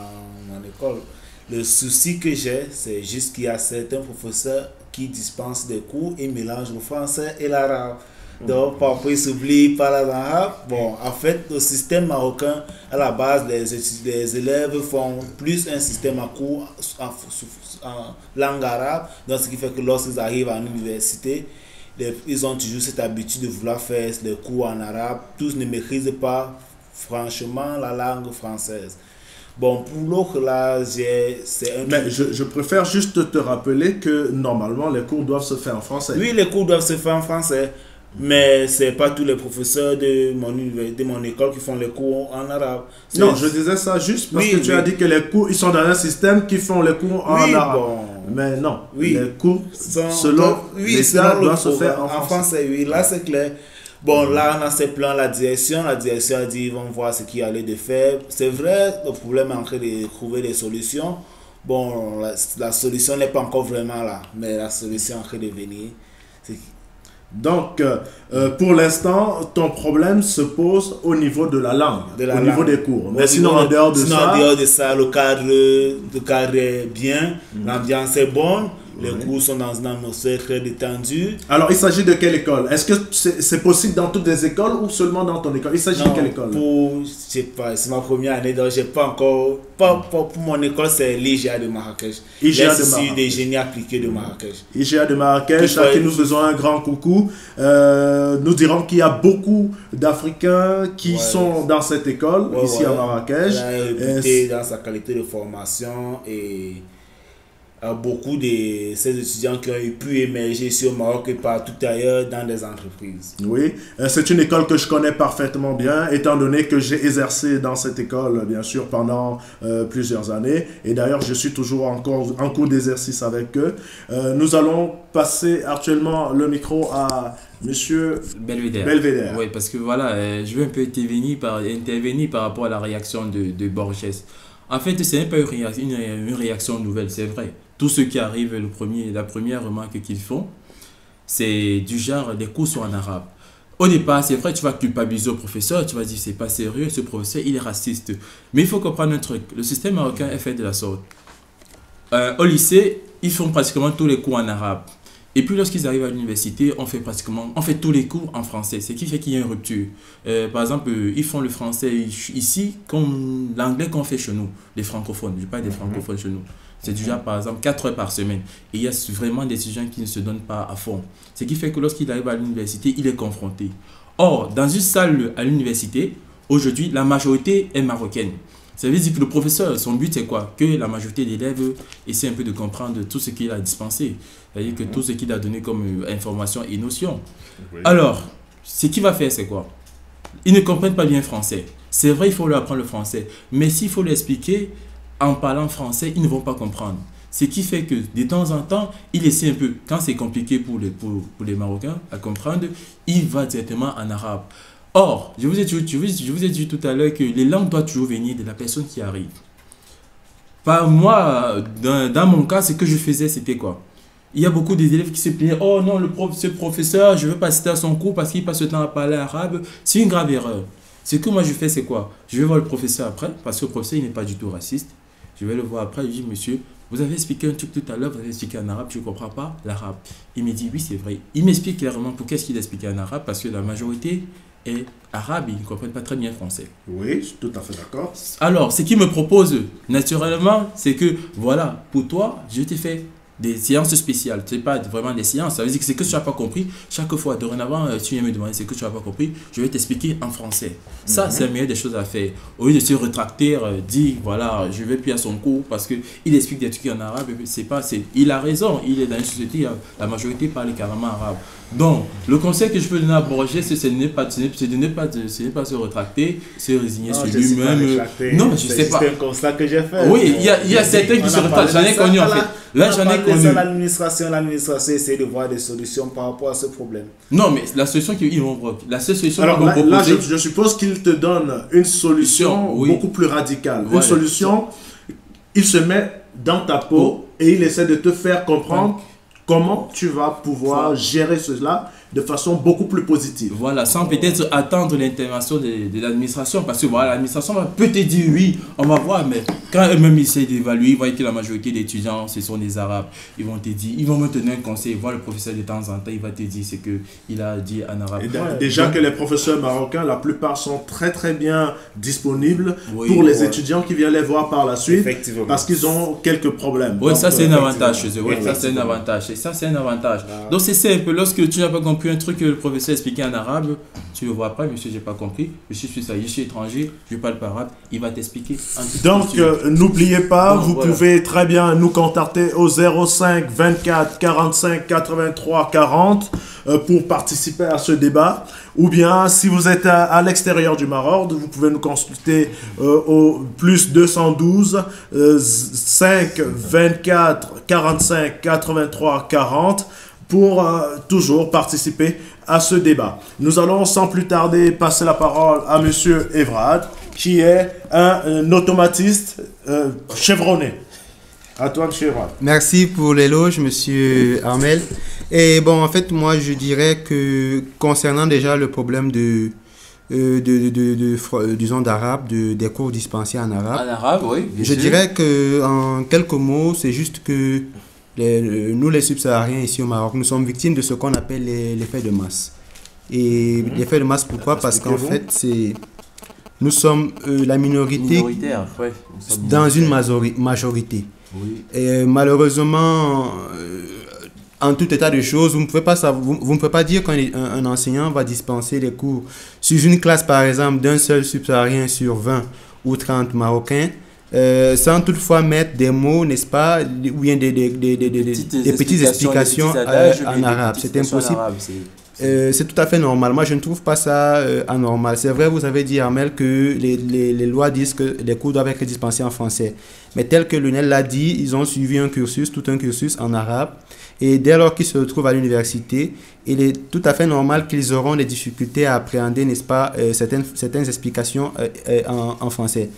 mon école. Le souci que j'ai, c'est juste qu'il y a certains professeurs qui dispensent des cours et mélangent le français et l'arabe. Donc, parfois, ils s'oublient par l'arabe. Bon, en fait, le système marocain, à la base, les élèves font plus un système à cours en langue arabe. Donc, ce qui fait que lorsqu'ils arrivent à l'université, ils ont toujours cette habitude de vouloir faire les cours en arabe. Tous ne maîtrisent pas franchement la langue française. Bon, pour l'autre, là, c'est un... Mais je préfère juste te rappeler que normalement, les cours doivent se faire en français. Oui, les cours doivent se faire en français. Mais ce n'est pas tous les professeurs de mon école qui font les cours en arabe. Non, je disais ça juste parce que tu as dit que les cours, ils sont dans un système qui font les cours en arabe. Bon. Mais non, Oui. les cours, selon l'État, doivent se faire en français. Oui, là c'est clair. Bon, là on a ces plans, la direction a dit ils vont voir ce qu'il y a lieu de faire. C'est vrai, le problème est en train de trouver des solutions. Bon, la solution n'est pas encore vraiment là, mais la solution est en train de venir. Donc, pour l'instant, ton problème se pose au niveau de la langue, niveau des cours. Mais sinon, en dehors de ça, le cadre est bien, l'ambiance est bonne, les cours sont dans une atmosphère très détendue. Alors, il s'agit de quelle école? Est-ce que c'est possible dans toutes les écoles ou seulement dans ton école? Il s'agit de quelle école? Je sais pas, c'est ma première année, donc j'ai pas encore... pour mon école, c'est l'IGA de Marrakech. L'Institut des génies appliqués de Marrakech. IGA de Marrakech, à qui nous faisons un grand coucou. Nous dirons qu'il y a beaucoup d'Africains qui sont dans cette école, ici à Marrakech. Elle est réputée dans sa qualité de formation et... beaucoup de ces étudiants qui ont pu émerger ici au Maroc et partout ailleurs dans des entreprises. Oui, c'est une école que je connais parfaitement bien, étant donné que j'ai exercé dans cette école, bien sûr, pendant plusieurs années. Et d'ailleurs, je suis toujours encore en cours d'exercice avec eux. Nous allons passer actuellement le micro à Monsieur Belvédère. Oui, parce que voilà, je veux un peu intervenir par rapport à la réaction de Borges. En fait, ce n'est pas une réaction nouvelle, c'est vrai. Tout ce qui arrive, la première remarque qu'ils font, c'est du genre, les cours sont en arabe. Au départ, c'est vrai, tu vas culpabiliser au professeur, tu vas dire, c'est pas sérieux, ce professeur, il est raciste. Mais il faut comprendre un truc, le système marocain est fait de la sorte. Au lycée, ils font pratiquement tous les cours en arabe. Et puis lorsqu'ils arrivent à l'université, on fait tous les cours en français, ce qui fait qu'il y a une rupture. Par exemple, ils font le français ici comme l'anglais qu'on fait chez nous, les francophones. Je parle des francophones chez nous. C'est déjà par exemple 4 heures par semaine. Et il y a vraiment des étudiants qui ne se donnent pas à fond. Ce qui fait que lorsqu'il arrive à l'université, il est confronté. Or, dans une salle à l'université, aujourd'hui, la majorité est marocaine. Ça veut dire que le professeur, son but c'est quoi? Que la majorité des élèves essaient un peu de comprendre tout ce qu'il a dispensé. C'est-à-dire que tout ce qu'il a donné comme information et notion. Oui. Alors, ce qu'il va faire c'est quoi? Ils ne comprennent pas bien français. C'est vrai, il faut leur apprendre le français. Mais s'il faut l'expliquer en parlant français, ils ne vont pas comprendre. Ce qui fait que de temps en temps, il essaie un peu, quand c'est compliqué pour les Marocains à comprendre, il va directement en arabe. Or, je vous ai dit tout à l'heure que les langues doivent toujours venir de la personne qui arrive. Par moi, dans mon cas, ce que je faisais, c'était quoi? Il y a beaucoup d'élèves qui se plaignaient. Oh non, ce professeur, je ne veux pas citer à son cours parce qu'il passe le temps à parler arabe. C'est une grave erreur. Ce que moi je fais, c'est quoi? Je vais voir le professeur après, parce que le professeur, il n'est pas du tout raciste. Je vais le voir après, je lui dis, monsieur, vous avez expliqué un truc tout à l'heure, vous avez expliqué en arabe, je ne comprends pas l'arabe. Il me dit, oui, c'est vrai. Il m'explique clairement pourquoi est-ce qu'il a expliqué en arabe, parce que la majorité est arabe, ils ne comprennent pas très bien français. Oui, je suis tout à fait d'accord. Alors, ce qu'il me propose, naturellement, c'est que, voilà, pour toi, je t'ai fait des séances spéciales. Ce n'est pas vraiment des séances. Ça veut dire que c'est que tu n'as pas compris. Chaque fois, dorénavant, tu viens me demander ce que tu n'as pas compris. Je vais t'expliquer en français. Ça, c'est la meilleure des choses à faire. Au lieu de se rétracter, dire, voilà, je vais plus à son cours parce qu'il explique des trucs en arabe. Il a raison. Il est dans une société, la majorité parle carrément arabe. Donc, le conseil que je peux donner à Borges, c'est de ne pas se rétracter, se résigner sur lui-même. Non, mais je sais pas. C'est un constat que j'ai fait. Oui, il y a certains qui se rétractent. J'en ai connu en fait. Là, j'en ai connu. L'administration essaie de voir des solutions par rapport à ce problème. Non, mais la solution qu'ils vont proposer. La seule solution alors, qu'ils vont proposer. Là, je suppose qu'ils te donnent une solution beaucoup plus radicale. Voilà. Une solution, il se met dans ta peau et il essaie de te faire comprendre comment tu vas pouvoir gérer cela de façon beaucoup plus positive. Voilà, sans peut-être attendre l'intervention de l'administration, parce que voilà, l'administration peut te dire oui, on va voir, mais quand eux-mêmes essayent d'évaluer, ils voient que la majorité des étudiants, ce sont des Arabes, ils vont te dire, ils vont me donner un conseil, voir le professeur de temps en temps, il va te dire ce qu'il a dit en arabe. Et déjà que les professeurs marocains, la plupart sont très très bien disponibles pour les étudiants qui viennent les voir par la suite, parce qu'ils ont quelques problèmes. Oui, ça c'est un avantage chez eux, oui, ça c'est un avantage, et ça c'est un avantage. Donc c'est simple, lorsque tu n'as pas compris un truc que le professeur expliquait en arabe, tu le vois pas, monsieur, j'ai pas compris, je suis étranger, je parle pas arabe, il va t'expliquer. Donc, n'oubliez pas, vous pouvez très bien nous contacter au 05 24 45 83 40 pour participer à ce débat. Ou bien, si vous êtes à l'extérieur du Maroc, vous pouvez nous consulter au plus 212 5 24 45 83 40 pour toujours participer à ce débat. Nous allons sans plus tarder passer la parole à Monsieur Evrad, qui est un automatiste chevronné. À toi, Monsieur Evrad. Merci pour l'éloge, Monsieur Armel. Et bon, en fait, moi, je dirais que concernant déjà le problème disons d'arabe, des cours dispensés en arabe. En arabe, oui. Je dirais que en quelques mots, c'est juste que nous, les subsahariens ici au Maroc, nous sommes victimes de ce qu'on appelle l'effet de masse. Et l'effet de masse, pourquoi? Parce qu'en fait, nous sommes la minorité dans une majorité. Oui. Et malheureusement, en tout état de choses, vous ne pouvez pas dire qu'un enseignant va dispenser les cours sur une classe, par exemple, d'un seul subsaharien sur 20 ou 30 Marocains, sans toutefois mettre des mots, n'est-ce pas, ou bien des petites explications en arabe. C'est impossible. C'est tout à fait normal. Moi, je ne trouve pas ça anormal. C'est vrai, vous avez dit, Armel, que les lois disent que les cours doivent être dispensés en français. Mais tel que Lionel l'a dit, ils ont suivi tout un cursus en arabe. Et dès lors qu'ils se retrouvent à l'université, il est tout à fait normal qu'ils auront des difficultés à appréhender, n'est-ce pas, certaines explications en français.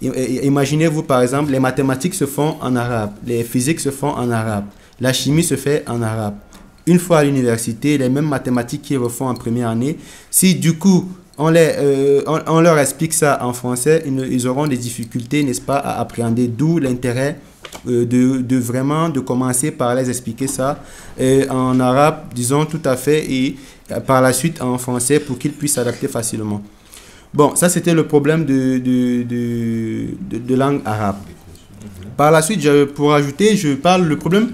Imaginez-vous, par exemple, les mathématiques se font en arabe, les physiques se font en arabe, la chimie se fait en arabe. Une fois à l'université, les mêmes mathématiques qu'ils refont en première année, si du coup on leur explique ça en français, ils auront des difficultés, n'est-ce pas, à appréhender, d'où l'intérêt de commencer par les expliquer ça en arabe, disons tout à fait, et par la suite en français pour qu'ils puissent s'adapter facilement. Bon, ça c'était le problème de langue arabe. Par la suite, pour ajouter, je parle le problème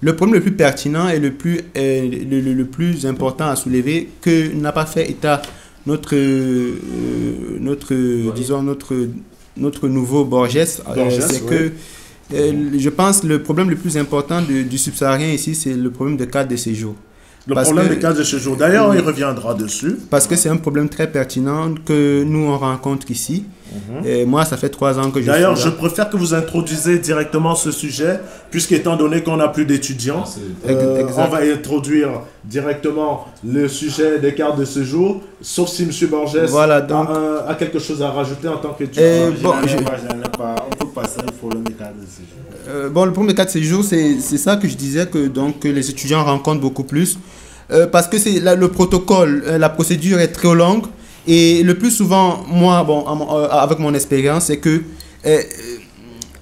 le plus pertinent et le plus important à soulever que n'a pas fait état notre nouveau Borges, c'est que je pense le problème le plus important du subsaharien ici, c'est le problème de cadre de séjour. Le problème de cadre de séjour. D'ailleurs, on y reviendra dessus. Parce que c'est un problème très pertinent que nous on rencontre ici. Et moi, ça fait 3 ans que je suis là. D'ailleurs, je préfère que vous introduisez directement ce sujet, puisqu'étant donné qu'on n'a plus d'étudiants, on va introduire directement le sujet des cartes de séjour, sauf si M. Borges a quelque chose à rajouter en tant qu'étudiant. On peut passer au problème des cartes de séjour. Le problème des cartes de séjour, c'est ça que je disais, que les étudiants rencontrent beaucoup plus. Parce que le protocole, la procédure est très longue. Et le plus souvent, moi, avec mon expérience, c'est que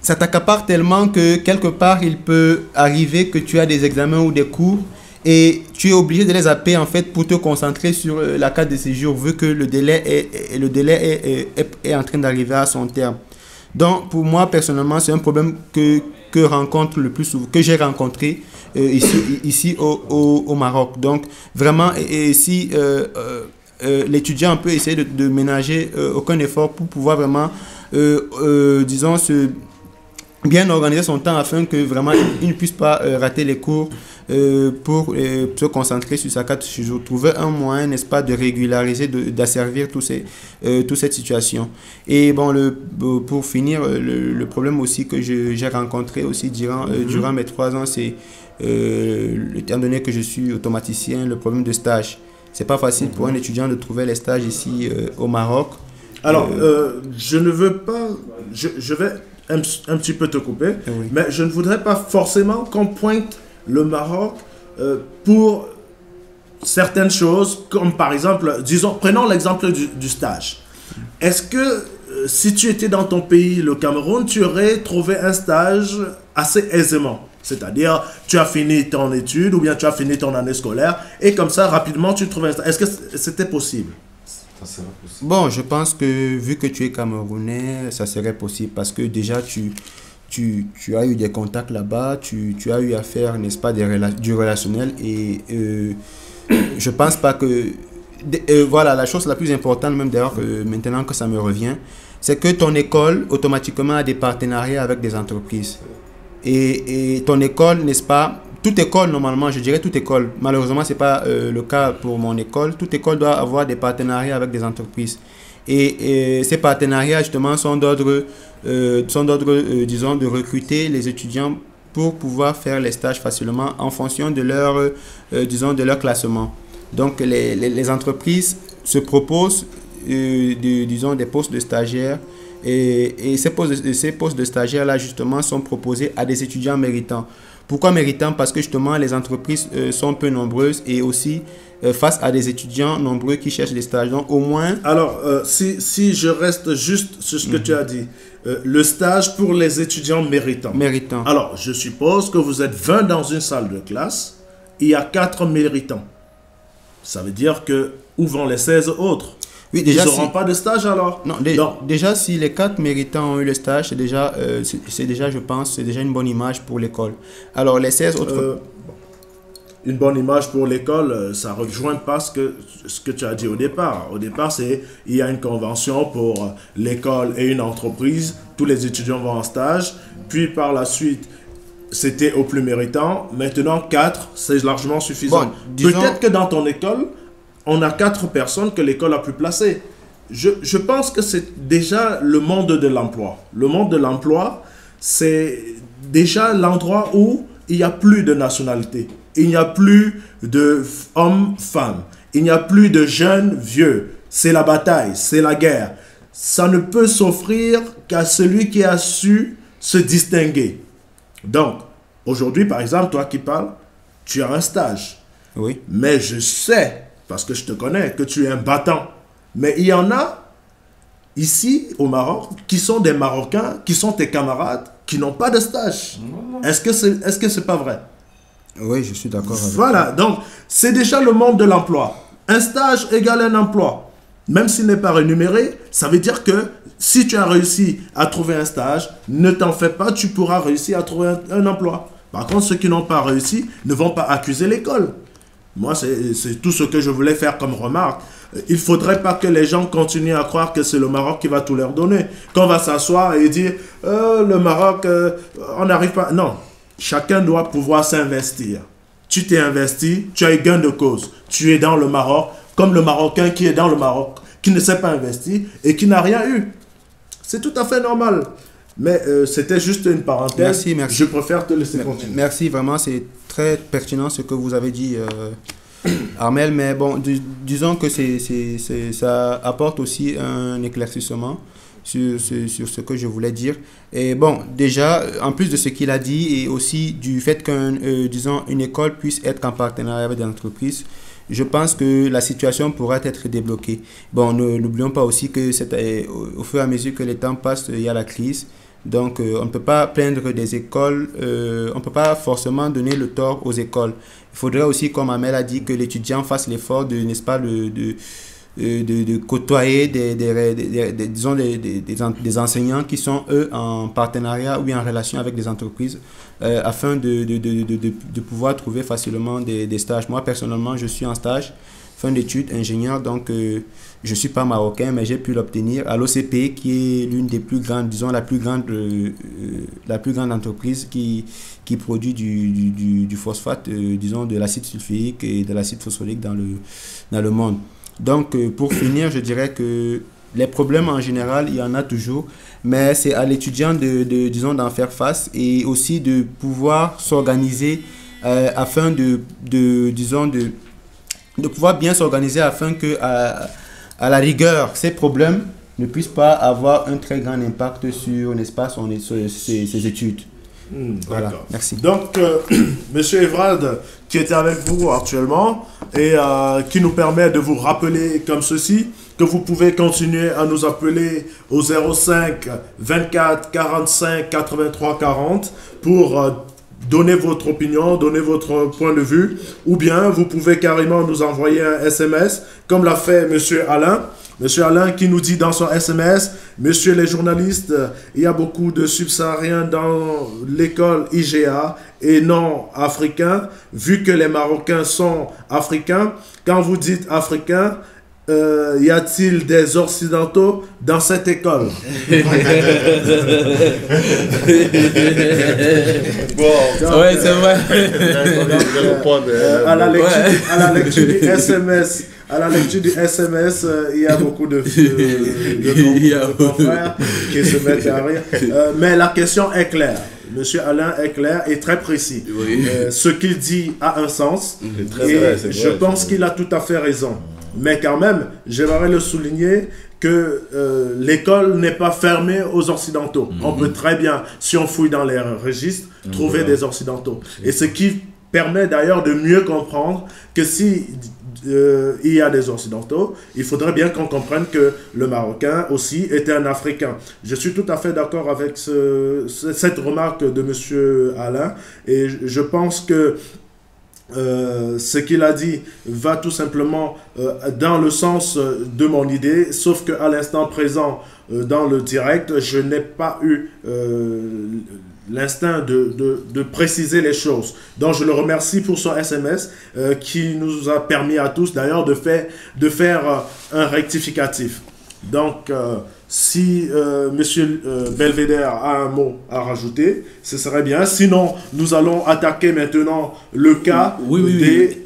ça t'accapare tellement que quelque part, il peut arriver que tu as des examens ou des cours et tu es obligé de les zapper en fait pour te concentrer sur la carte de séjour vu que le délai est en train d'arriver à son terme. Donc, pour moi, personnellement, c'est un problème que rencontre le plus souvent, que j'ai rencontré ici au Maroc. Donc, vraiment, si l'étudiant peut essayer de ménager aucun effort pour pouvoir vraiment, disons, bien organiser son temps afin que vraiment il ne puisse pas rater les cours pour se concentrer sur sa carte de séjour. Trouver un moyen, n'est-ce pas, de régulariser, d'asservir toute cette situation. Et pour finir, le problème aussi que j'ai rencontré aussi durant mes 3 ans, c'est, étant donné que je suis automaticien, le problème de stage. C'est pas facile pour un étudiant de trouver les stages ici au Maroc. Alors, je ne veux pas... Je vais un petit peu te couper, mais je ne voudrais pas forcément qu'on pointe le Maroc pour certaines choses, comme par exemple, prenons l'exemple du stage. Est-ce que si tu étais dans ton pays, le Cameroun, tu aurais trouvé un stage assez aisément? C'est-à-dire, tu as fini ton étude ou bien tu as fini ton année scolaire et comme ça, rapidement, tu trouves un stage. Est-ce que c'était possible? Bon, je pense que vu que tu es Camerounais, ça serait possible parce que déjà, tu as eu des contacts là-bas, tu as eu à faire, n'est-ce pas, du relationnel et je pense pas que... voilà, la chose la plus importante, même d'ailleurs, maintenant que ça me revient, c'est que ton école, automatiquement, a des partenariats avec des entreprises. Et ton école, n'est-ce pas, toute école, normalement, je dirais toute école, malheureusement, ce n'est pas le cas pour mon école, toute école doit avoir des partenariats avec des entreprises. Et ces partenariats, justement, sont d'ordre, disons, de recruter les étudiants pour pouvoir faire les stages facilement en fonction de leur, disons, de leur classement. Donc, les entreprises se proposent, disons, des postes de stagiaires. Et ces postes de stagiaires-là, justement, sont proposés à des étudiants méritants. Pourquoi méritants? Parce que, justement, les entreprises sont peu nombreuses et aussi face à des étudiants nombreux qui cherchent des stages. Donc, au moins... Alors, si je reste juste sur ce que tu as dit, le stage pour les étudiants méritants. Méritants. Alors, je suppose que vous êtes 20 dans une salle de classe, il y a 4 méritants. Ça veut dire que où vont les 16 autres? Oui, déjà, ils n'auront pas de stage alors? Non, déjà, si les 4 méritants ont eu le stage, c'est déjà, je pense, c'est déjà une bonne image pour l'école. Alors, les 16 autres... une bonne image pour l'école, ça ne rejoint pas ce que tu as dit au départ. Au départ, il y a une convention pour l'école et une entreprise. Tous les étudiants vont en stage. Puis, par la suite, c'était au plus méritant. Maintenant, 4, c'est largement suffisant. Bon, peut-être que dans ton école... on a 4 personnes que l'école a pu placer. Je pense que c'est déjà le monde de l'emploi. Le monde de l'emploi, c'est déjà l'endroit où il n'y a plus de nationalité. Il n'y a plus de hommes, femmes. Il n'y a plus de jeunes, vieux. C'est la bataille, c'est la guerre. Ça ne peut s'offrir qu'à celui qui a su se distinguer. Donc, aujourd'hui, par exemple, toi qui parles, tu as un stage. Oui. Mais je sais... parce que je te connais, que tu es un battant. Mais il y en a, ici, au Maroc, qui sont des Marocains, qui sont tes camarades, qui n'ont pas de stage. Est-ce que c'est pas vrai? Oui, je suis d'accord avec Voilà, donc, c'est déjà le monde de l'emploi. Un stage égale un emploi. Même s'il n'est pas rémunéré, ça veut dire que Si tu as réussi à trouver un stage, ne t'en fais pas, tu pourras réussir à trouver un emploi. Par contre, ceux qui n'ont pas réussi ne vont pas accuser l'école. Moi, c'est tout ce que je voulais faire comme remarque. Il ne faudrait pas que les gens continuent à croire que c'est le Maroc qui va tout leur donner. Qu'on va s'asseoir et dire le Maroc, on n'arrive pas. Non, chacun doit pouvoir s'investir. Tu t'es investi, tu as eu gain de cause. Tu es dans le Maroc, comme le Marocain qui est dans le Maroc, qui ne s'est pas investi et qui n'a rien eu. C'est tout à fait normal. Mais c'était juste une parenthèse. Merci, merci. Je préfère te laisser continuer. Merci, vraiment, c'est très pertinent ce que vous avez dit, Armel. Mais bon, disons que ça apporte aussi un éclaircissement sur ce que je voulais dire. Et bon, déjà, en plus de ce qu'il a dit et aussi du fait qu'une école puisse être en partenariat avec des entreprises, je pense que la situation pourra être débloquée. Bon, n'oublions pas aussi que au fur et à mesure que le temps passe, il y a la crise. Donc, on ne peut pas plaindre des écoles, on ne peut pas forcément donner le tort aux écoles. Il faudrait aussi, comme Amel a dit, que l'étudiant fasse l'effort n'est-ce pas, de côtoyer des enseignants qui sont, eux, en partenariat ou en relation avec des entreprises afin de pouvoir trouver facilement des stages. Moi, personnellement, je suis en stage, fin d'études, ingénieur, donc je ne suis pas marocain, mais j'ai pu l'obtenir à l'OCP, qui est l'une des plus grandes, disons la plus grande entreprise qui produit du phosphate, disons de l'acide sulfurique et de l'acide phosphorique dans le monde. Donc, pour finir, je dirais que les problèmes en général, il y en a toujours, mais c'est à l'étudiant disons, d'en faire face et aussi de pouvoir s'organiser afin de pouvoir bien s'organiser afin que, à la rigueur, ces problèmes ne puissent pas avoir un très grand impact sur, n'est-ce pas, ses études. Voilà, merci. Donc, Monsieur Evrald, qui était avec vous actuellement et qui nous permet de vous rappeler comme ceci, que vous pouvez continuer à nous appeler au 05 24 45 83 40 pour donner votre opinion, donner votre point de vue, ou bien vous pouvez carrément nous envoyer un SMS, comme l'a fait Monsieur Alain. Monsieur Alain qui nous dit dans son SMS, Monsieur les journalistes, il y a beaucoup de subsahariens dans l'école IGA et non africains, vu que les Marocains sont africains. Quand vous dites africains, y a-t-il des occidentaux dans cette école? Bon, ouais, c'est vrai. À la lecture du SMS. À la lecture du SMS, il y a beaucoup de confrères qui se mettent à rire. Mais la question est claire. Monsieur Alain est clair et très précis. Oui. Ce qu'il dit a un sens. Très Et vrai, je pense qu'il a tout à fait raison. Mais quand même, j'aimerais le souligner que l'école n'est pas fermée aux Occidentaux. On peut très bien, si on fouille dans les registres, trouver des Occidentaux. Et ce qui permet d'ailleurs de mieux comprendre que si il y a des Occidentaux, il faudrait bien qu'on comprenne que le Marocain aussi était un Africain. Je suis tout à fait d'accord avec cette remarque de Monsieur Alain et je pense que ce qu'il a dit va tout simplement dans le sens de mon idée, sauf qu'à l'instant présent, dans le direct, je n'ai pas eu l'instinct de préciser les choses. Donc je le remercie pour son SMS qui nous a permis à tous d'ailleurs de faire un rectificatif. Donc si Monsieur Belvédère a un mot à rajouter, ce serait bien. Sinon, nous allons attaquer maintenant le cas des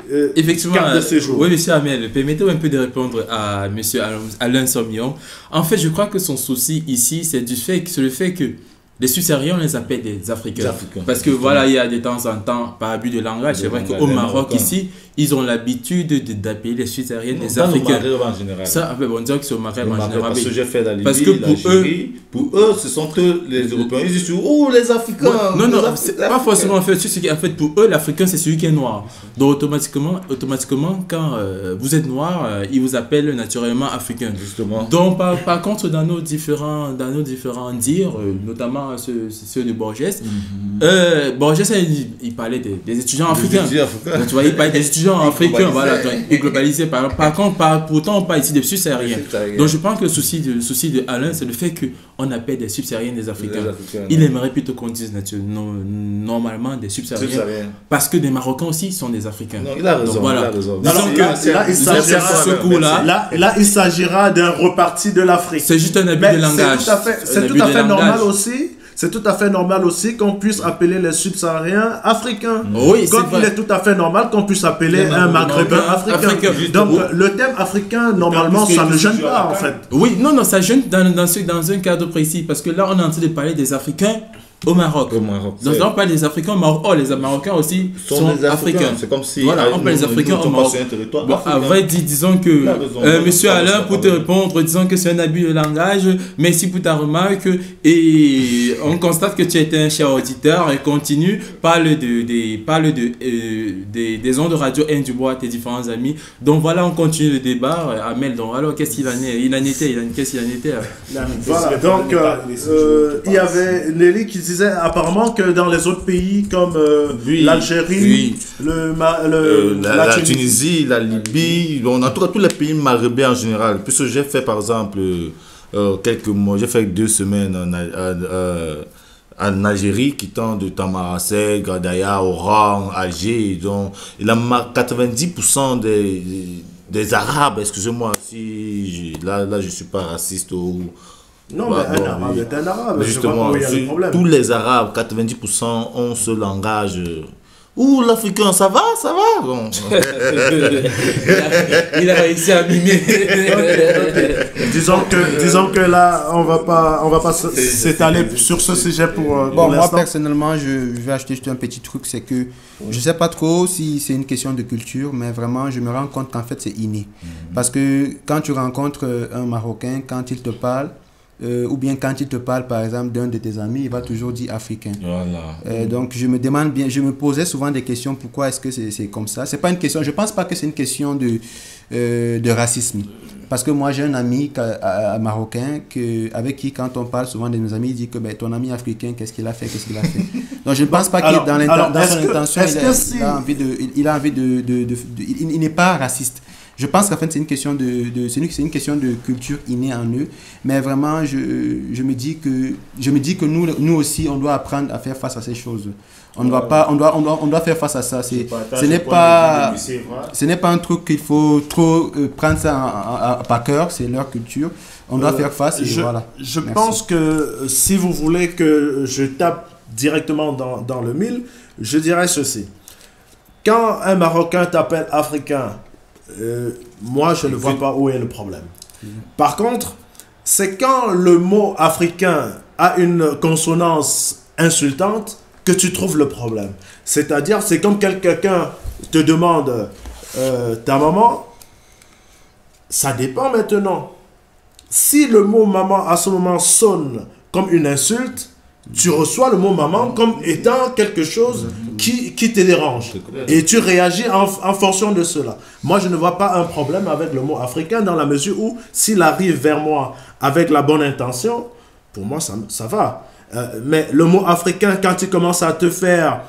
cartes de séjour. Oui, Monsieur Amel, permettez-moi un peu de répondre à Monsieur Alain Sommion. En fait, je crois que son souci ici, c'est le fait que les subsahariens, on les appelle des Africains. Parce que voilà, il y a de temps en temps, par abus de langage, c'est vrai qu'au Maroc, ici, ils ont l'habitude d'appeler les subsahariens des Africains. Dans le Maghreb en général. Ça, on dirait que c'est au Maghreb en général. Parce que j'ai fait la Libye, parce que pour eux, ce sont eux, les Européens. Ils disent, oh, les Africains. Ouais, non, c'est pas forcément en fait. En fait, pour eux, l'Africain, c'est celui qui est noir. Donc, automatiquement quand vous êtes noir, ils vous appellent naturellement Africain. Justement. Donc, par contre, dans nos différents dires, notamment à ceux de Borges. Borges, il parlait des étudiants africains. Donc, tu vois, il parlait des étudiants africains, voilà, et globalisés. Par contre, pourtant, on parle ici des subsahariens. Donc, je pense que le souci de Alain, c'est le fait qu'on appelle des subsahariens des Africains. Il aimerait plutôt qu'on dise normalement des subsahariens. Parce que des Marocains aussi sont des Africains. Non, il a raison. Donc, voilà. Il a raison. Là, il s'agira d'un reparti de l'Afrique. C'est juste un abus de langage. C'est tout à fait normal aussi. C'est tout à fait normal aussi qu'on puisse appeler les subsahariens africains. Oui, comme il est tout à fait normal qu'on puisse appeler un maghrébin africain. Donc le thème africain, normalement, ça ne gêne pas en fait. Oui, non, ça gêne dans un cadre précis. Parce que là, on est en train de parler des Africains au Maroc. Donc là, on parle des Africains au Maroc. Oh, les Marocains aussi sont africains. C'est comme si voilà, on parle des Africains au Maroc. Bon, à vrai dire, disons que Monsieur Alain, pour te répondre, disons que c'est un abus de langage. Merci pour ta remarque. Et on constate que tu étais un cher auditeur et continue. Parle des ondes de radio N du Bois à tes différents amis. Donc voilà, on continue le débat. Amel, donc alors qu'est-ce qu'il en est? Qu'est-ce qu'il en était Voilà, donc il y avait Nelly qui disait apparemment que dans les autres pays comme l'Algérie, la Tunisie, la Libye, en tout cas tous les pays maghrébins en général, puisque j'ai fait par exemple quelques mois, j'ai fait 2 semaines en Algérie, quittant de Tamaracé, Gardaya, Oran, Alger, donc il a 90% des Arabes, excusez-moi si là je suis pas raciste ou... Non, mais un arabe est un arabe. Justement, tous les arabes, 90% ont ce langage. Ouh, l'Africain, ça va bon. il a réussi à mimer. Disons que là, on va pas s'étaler sur ce sujet pour moi, personnellement, je vais acheter juste un petit truc, c'est que je sais pas trop si c'est une question de culture, mais vraiment, je me rends compte qu'en fait, c'est inné. Parce que quand tu rencontres un Marocain, quand il te parle, ou bien quand il te parle par exemple d'un de tes amis, il va toujours dire africain. Voilà. Donc je me demande bien, je me posais souvent des questions, pourquoi est-ce que c'est comme ça? C'est pas une question, je pense pas que c'est une question de racisme. Parce que moi j'ai un ami marocain avec qui quand on parle souvent de nos amis, il dit que ton ami africain, qu'est-ce qu'il a fait? Donc je ne pense pas qu'il dans son intention, il n'est pas raciste. Je pense qu'en fait c'est une question de culture innée en eux, mais vraiment je me dis que nous aussi on doit apprendre à faire face à ces choses. On doit faire face à ça. Ce n'est pas un truc qu'il faut trop prendre ça par cœur, c'est leur culture. On doit faire face et voilà. Je pense que si vous voulez que je tape directement dans le mille, je dirais ceci. Quand un Marocain t'appelle africain, moi je ne vois pas où est le problème. Par contre, c'est quand le mot africain a une consonance insultante que tu trouves le problème. C'est-à-dire, c'est comme quelqu'un te demande ta maman, ça dépend maintenant. Si le mot maman à ce moment sonne comme une insulte, tu reçois le mot maman comme étant quelque chose qui te dérange. Et tu réagis en fonction de cela. Moi, je ne vois pas un problème avec le mot africain dans la mesure où s'il arrive vers moi avec la bonne intention, pour moi, ça va. Mais le mot africain, quand il commence à te faire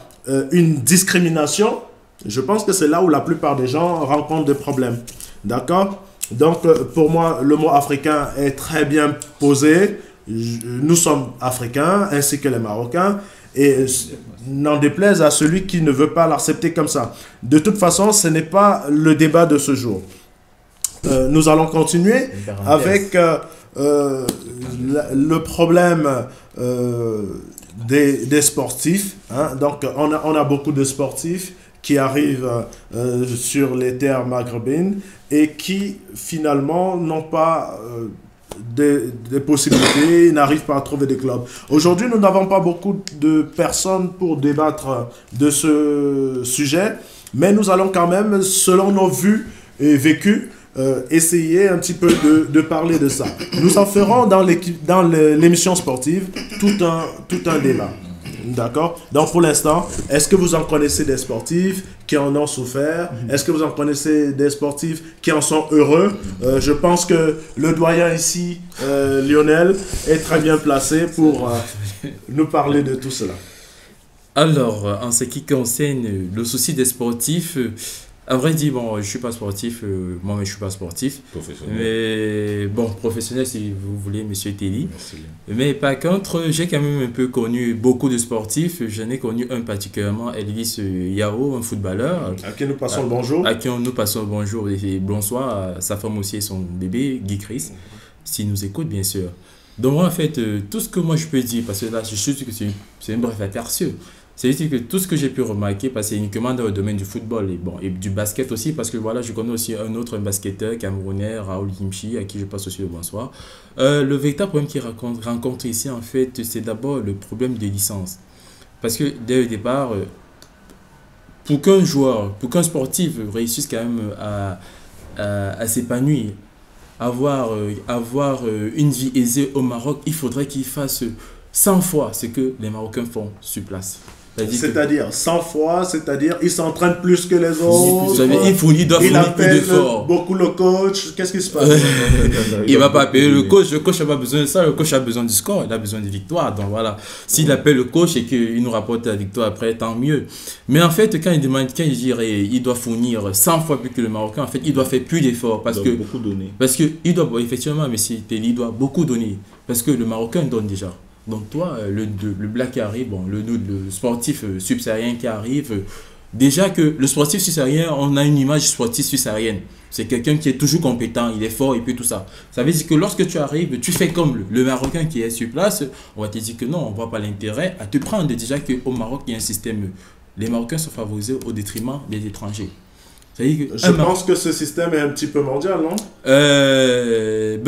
une discrimination, je pense que c'est là où la plupart des gens rencontrent des problèmes. D'accord? Donc, pour moi, le mot africain est très bien posé. Nous sommes africains, ainsi que les Marocains, et n'en déplaise à celui qui ne veut pas l'accepter comme ça. De toute façon, ce n'est pas le débat de ce jour. Nous allons continuer avec le problème des sportifs. Hein. Donc, on a beaucoup de sportifs qui arrivent sur les terres maghrébines et qui, finalement, n'ont pas... des possibilités, ils n'arrivent pas à trouver des clubs. Aujourd'hui, nous n'avons pas beaucoup de personnes pour débattre de ce sujet, mais nous allons quand même, selon nos vues et vécus, essayer un petit peu de parler de ça. Nous en ferons dans l'émission sportive tout un débat. D'accord? Donc pour l'instant, est-ce que vous en connaissez des sportifs qui en ont souffert? Est-ce que vous en connaissez des sportifs qui en sont heureux? Je pense que le doyen ici, Lionel, est très bien placé nous parler de tout cela? Alors, en ce qui concerne le souci des sportifs, à vrai dire, bon, je suis pas sportif, moi-même je suis pas sportif, Professionnel. mais bon, professionnel si vous voulez, Monsieur Telly. Merci. Mais par contre, j'ai quand même un peu connu beaucoup de sportifs. J'en ai connu un particulièrement, Elvis Yao, un footballeur, À qui nous passons le bonjour. à qui nous passons le bonjour et bonsoir, à sa femme aussi et son bébé, Guy Chris, s'il nous écoute bien sûr. Donc moi, en fait, tout ce que moi je peux dire, parce que là, je suis sûr que c'est un bref aperçu. C'est-à-dire que tout ce que j'ai pu remarquer, parce que c'est uniquement dans le domaine du football et, bon, et du basket aussi, parce que voilà, je connais aussi un autre basketteur camerounais, Raoul Yimchi, à qui je passe aussi le bonsoir. Le véritable problème qu'il rencontre ici, en fait, c'est d'abord le problème des licences. Parce que dès le départ, pour qu'un joueur, pour qu'un sportif réussisse quand même à s'épanouir, avoir une vie aisée au Maroc, il faudrait qu'il fasse 100 fois ce que les Marocains font sur place. C'est-à-dire 100 fois, c'est-à-dire il s'entraîne plus que les Vous autres. savez, il doit Il fournir plus appelle d'efforts. beaucoup le coach. Qu'est-ce qui se passe? Il va pas appeler le coach n'a pas besoin de ça, le coach a besoin du score, il a besoin de victoire. Donc voilà, s'il appelle le coach et qu'il nous rapporte la victoire après, tant mieux. Mais en fait, quand il dirait il doit fournir 100 fois plus que le Marocain, en fait, il doit faire plus d'efforts parce que beaucoup donné. parce que il doit effectivement, mais il doit beaucoup donner parce que le Marocain donne déjà. Donc toi, le black qui arrive, bon, le sportif subsaharien qui arrive, déjà que le sportif subsaharien, on a une image sportive subsaharienne. C'est quelqu'un qui est toujours compétent, il est fort et puis tout ça. Ça veut dire que lorsque tu arrives, tu fais comme le Marocain qui est sur place, on va te dire que non, on ne voit pas l'intérêt à te prendre. Déjà qu'au Maroc, il y a un système, les Marocains sont favorisés au détriment des étrangers. Je pense que ce système est un petit peu mondial, non?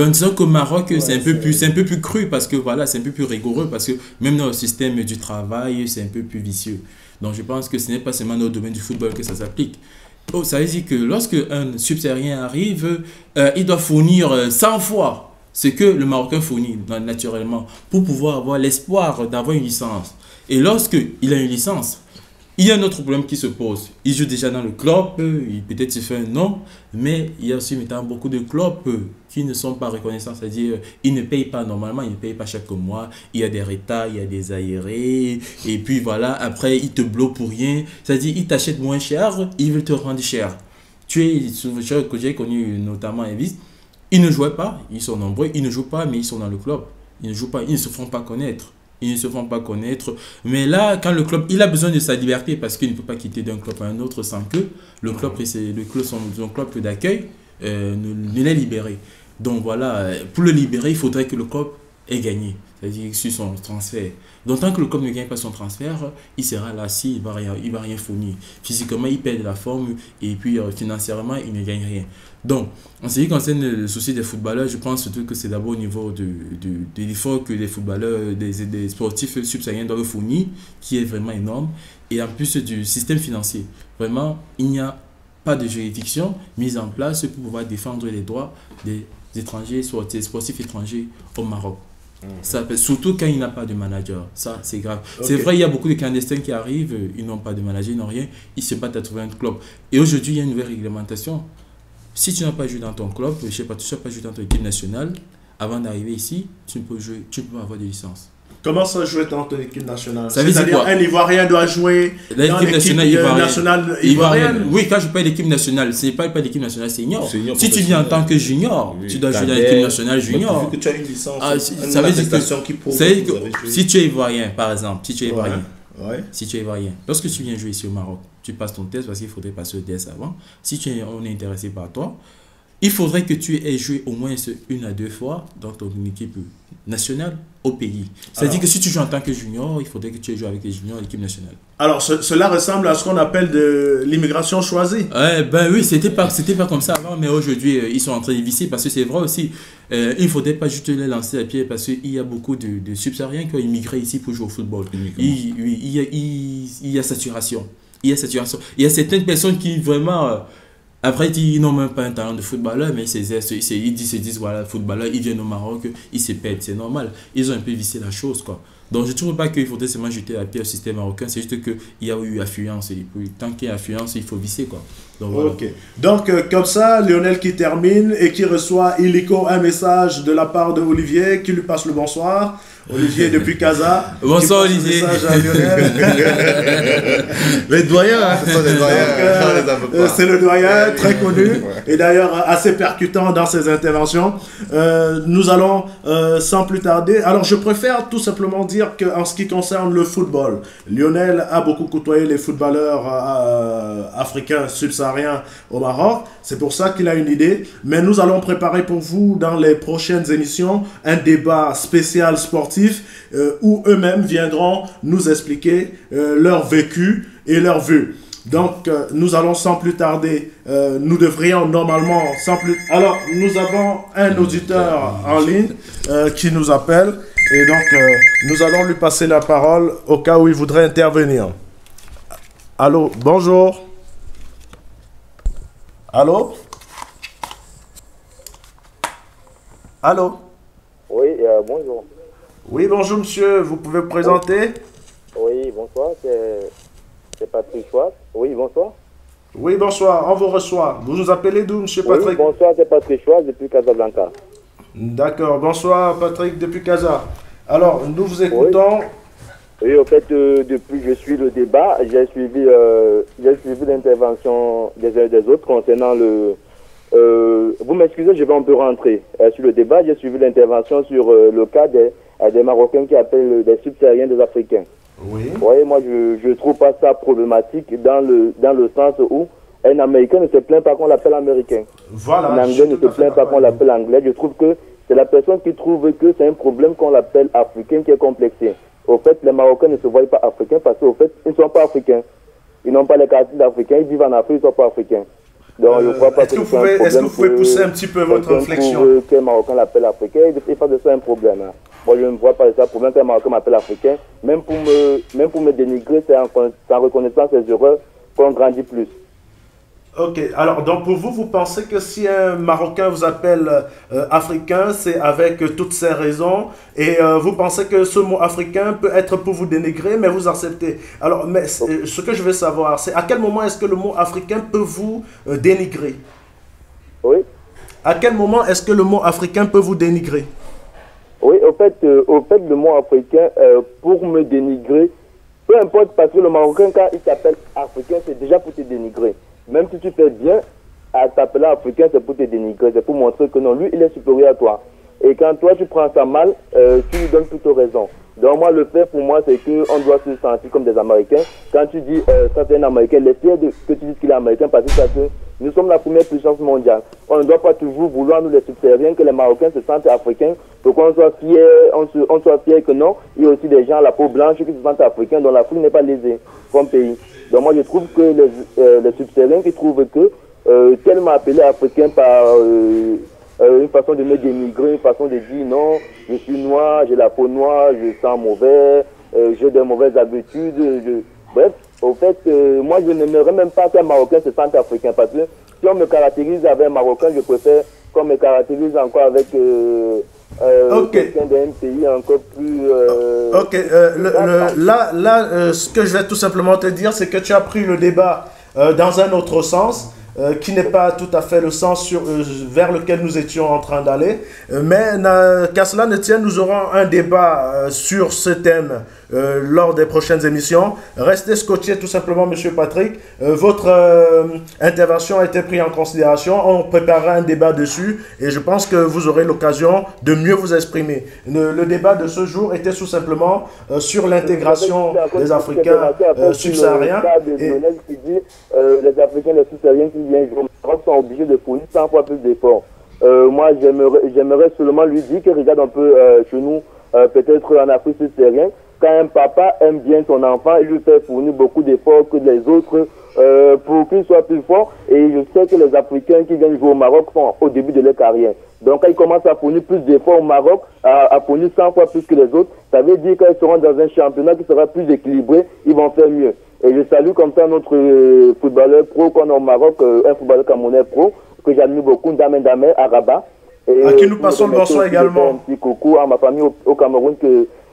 Disons qu'au Maroc, Ouais, c'est un peu plus cru parce que voilà, c'est un peu plus rigoureux parce que même dans le système du travail, c'est un peu plus vicieux. Donc je pense que ce n'est pas seulement dans le domaine du football que ça s'applique. Oh, ça veut dire que lorsque un subsaharien arrive, il doit fournir 100 fois ce que le Marocain fournit naturellement pour pouvoir avoir l'espoir d'avoir une licence. Et lorsqu'il a une licence, il y a un autre problème qui se pose. Il joue déjà dans le club, peut-être il fait un nom, mais il y a aussi maintenant beaucoup de clubs qui ne sont pas reconnaissants, c'est-à-dire ils ne payent pas normalement, ils ne payent pas chaque mois, il y a des retards, il y a des aérés, et puis voilà, après ils te bloquent pour rien, c'est-à-dire ils t'achètent moins cher, ils veulent te rendre cher. J'ai connu notamment Elvis, ils ne jouaient pas, ils sont nombreux, ils ne jouent pas, mais ils sont dans le club, ils ne jouent pas, ils ne se font pas connaître. Ils ne se font pas connaître. Mais là, quand le club, il a besoin de sa liberté parce qu'il ne peut pas quitter d'un club à un autre sans que le club, son club d'accueil ne l'ait libéré. Donc voilà, pour le libérer, il faudrait que le club ait gagné. C'est-à-dire sur son transfert. Donc tant que le club ne gagne pas son transfert, il sera là, il va rien fournir. Physiquement, il perd de la forme et puis financièrement, il ne gagne rien. Donc, en ce qui concerne le souci des footballeurs, je pense surtout que c'est d'abord au niveau de l'effort que les footballeurs, des sportifs subsahariens doivent fournir, qui est vraiment énorme. Et en plus du système financier. Vraiment, il n'y a pas de juridiction mise en place pour pouvoir défendre les droits des étrangers, des sportifs étrangers au Maroc. Ça, surtout quand il n'a pas de manager, ça c'est grave. Okay. C'est vrai, il y a beaucoup de clandestins qui arrivent, ils n'ont pas de manager, ils n'ont rien, ils se battent à trouver un club. Et aujourd'hui, il y a une nouvelle réglementation. Si tu n'as pas joué dans ton club, je sais pas, tu n'as pas joué dans ton équipe nationale, avant d'arriver ici, tu ne peux pas avoir de licence. Comment ça jouer dans ton équipe nationale? C'est-à-dire un Ivoirien doit jouer dans l'équipe nationale ivoirienne? Oui, quand je parle d'équipe nationale, ce n'est pas l'équipe nationale senior. Si tu viens en tant que junior, tu dois jouer dans l'équipe nationale junior. Vu que tu as une licence, ça veut dire que si tu es ivoirien, par exemple, si tu es ivoirien, si tu es ivoirien, lorsque tu viens jouer ici au Maroc, tu passes ton test parce qu'il faudrait passer le test avant. Si on est intéressé par toi, il faudrait que tu aies joué au moins 1 à 2 fois dans ton équipe nationale au pays. C'est-à-dire que si tu joues en tant que junior, il faudrait que tu aies joué avec les juniors à l'équipe nationale. Alors, cela ressemble à ce qu'on appelle de l'immigration choisie. Ben oui, c'était pas comme ça avant, mais aujourd'hui, ils sont en train de visser parce que c'est vrai aussi. Il ne faudrait pas juste les lancer à pied parce qu'il y a beaucoup de subsahariens qui ont immigré ici pour jouer au football. Il y a saturation. Il y a certaines personnes qui vraiment... Après, ils n'ont même pas un talent de footballeur, mais ils se disent, voilà, footballeur, ils viennent au Maroc, ils se pètent, c'est normal. Ils ont un peu vissé la chose, quoi. Donc je ne trouve pas qu'il faudrait seulement jeter la pierre au système marocain, c'est juste qu'il y a eu affluence. Et puis, tant qu'il y a affluence, il faut visser, quoi. Donc, voilà. Ok. Donc, comme ça, Lionel qui termine et qui reçoit illico un message de la part de Olivier qui lui passe le bonsoir. Olivier depuis Casa. Bonsoir Olivier. Message à Lionel. Les doyens, hein, ce sont des doyens. C'est le doyen, très connu, et d'ailleurs assez percutant dans ses interventions. Nous allons, sans plus tarder, alors je préfère tout simplement dire qu'en ce qui concerne le football, Lionel a beaucoup côtoyé les footballeurs africains, subsahariens au Maroc. C'est pour ça qu'il a une idée. Mais nous allons préparer pour vous, dans les prochaines émissions, un débat spécial sportif où eux-mêmes viendront nous expliquer leur vécu et leur vue. Donc, nous allons sans plus tarder, nous devrions normalement, sans plus... Alors, nous avons un auditeur en ligne qui nous appelle et donc nous allons lui passer la parole au cas où il voudrait intervenir. Allô, bonjour. Allô? Allô? Oui, bonjour. Oui, bonjour monsieur, vous pouvez vous présenter? Oui, bonsoir, c'est Patrick Chouat. Oui, bonsoir. Oui, bonsoir, on vous reçoit. Vous nous appelez d'où, monsieur Patrick? Oui, bonsoir, c'est Patrick Chouat depuis Casablanca. D'accord, bonsoir Patrick depuis Casa. Alors, nous vous écoutons. Oui, au fait, depuis que je suis le débat, j'ai suivi l'intervention des uns et des autres concernant le... vous m'excusez, je vais un peu rentrer sur le débat. J'ai suivi l'intervention sur le cas des Marocains qui appellent des subsahariens des Africains. Oui. Vous voyez, moi, je trouve pas ça problématique dans le sens où un Américain ne se plaint pas qu'on l'appelle Américain. Voilà. Un Anglais ne se plaint pas qu'on l'appelle Anglais. Je trouve que c'est la personne qui trouve que c'est un problème qu'on l'appelle Africain qui est complexé. Au fait, les Marocains ne se voient pas Africains parce qu'au fait, ils ne sont pas Africains. Ils n'ont pas les caractéristiques d'Africains, ils vivent en Afrique, ils ne sont pas Africains. Donc, je crois pas est-ce que vous pouvez pousser un petit peu votre réflexion? Que Marocain l'appelle Africain, il fait de ça un problème. Hein. Moi, je ne vois pas ça problème qu'un Marocain m'appelle Africain. Même pour me dénigrer, c'est en reconnaissant ses erreurs qu'on grandit plus. Ok, alors donc pour vous, vous pensez que si un Marocain vous appelle Africain, c'est avec toutes ces raisons et vous pensez que ce mot Africain peut être pour vous dénigrer, mais vous acceptez. Alors, mais ce que je veux savoir, c'est à quel moment est-ce que le mot Africain peut vous dénigrer? Oui. À quel moment est-ce que le mot Africain peut vous dénigrer? Oui, au fait, le mot Africain, pour me dénigrer, peu importe, parce que le Marocain, quand il s'appelle Africain, c'est déjà pour te dénigrer. Même si tu fais bien, à t'appeler Africain, c'est pour te dénigrer, c'est pour montrer que non, lui, il est supérieur à toi. Et quand toi, tu prends ça mal, tu lui donnes plutôt raison. Donc moi, le fait pour moi, c'est qu'on doit se sentir comme des Américains. Quand tu dis ça c'est un Américain, l'essai que tu dis qu'il est Américain, parce que nous sommes la première puissance mondiale. On ne doit pas toujours vouloir, nous les subsahariens, que les Marocains se sentent africains, pour qu'on soit fiers, on soit fiers que non. Il y a aussi des gens à la peau blanche qui se sentent africains, dont l'Afrique n'est pas lésée comme pays. Donc moi, je trouve que les subsahariens qui trouvent que tellement appelé africain par une façon de me dénigrer, une façon de dire non, je suis noir, j'ai la peau noire, je sens mauvais, j'ai de mauvaises habitudes. Bref, au fait, moi je n'aimerais même pas qu'un Marocain se sente africain parce que si on me caractérise avec un Marocain, je préfère qu'on me caractérise encore avec quelqu'un d'un pays encore plus... Là, ce que je vais tout simplement te dire, c'est que tu as pris le débat dans un autre sens. Qui n'est pas tout à fait le sens vers lequel nous étions en train d'aller. Mais qu'à cela ne tienne, nous aurons un débat sur ce thème lors des prochaines émissions. Restez scotché tout simplement, Monsieur Patrick. Votre intervention a été prise en considération. On préparera un débat dessus et je pense que vous aurez l'occasion de mieux vous exprimer. Le débat de ce jour était tout simplement sur l'intégration des Africains subsahariens. Les Africains, les subsahariens qui viennent au Maroc sont obligés de fournir 100 fois plus d'efforts. Moi, j'aimerais seulement lui dire que regarde un peu chez nous, peut-être en Afrique subsaharienne, quand un papa aime bien son enfant, il lui fait fournir beaucoup d'efforts que les autres pour qu'il soit plus fort. Et je sais que les Africains qui viennent jouer au Maroc sont au début de leur carrière. Donc quand ils commencent à fournir plus d'efforts au Maroc, à fournir 100 fois plus que les autres, ça veut dire qu'ils seront dans un championnat qui sera plus équilibré, ils vont faire mieux. Et je salue comme ça notre footballeur pro qu'on a au Maroc, un footballeur camerounais pro, que j'admire beaucoup, Damé à Rabat. Et à qui nous passons le bonsoir également. Un petit coucou à ma famille au Cameroun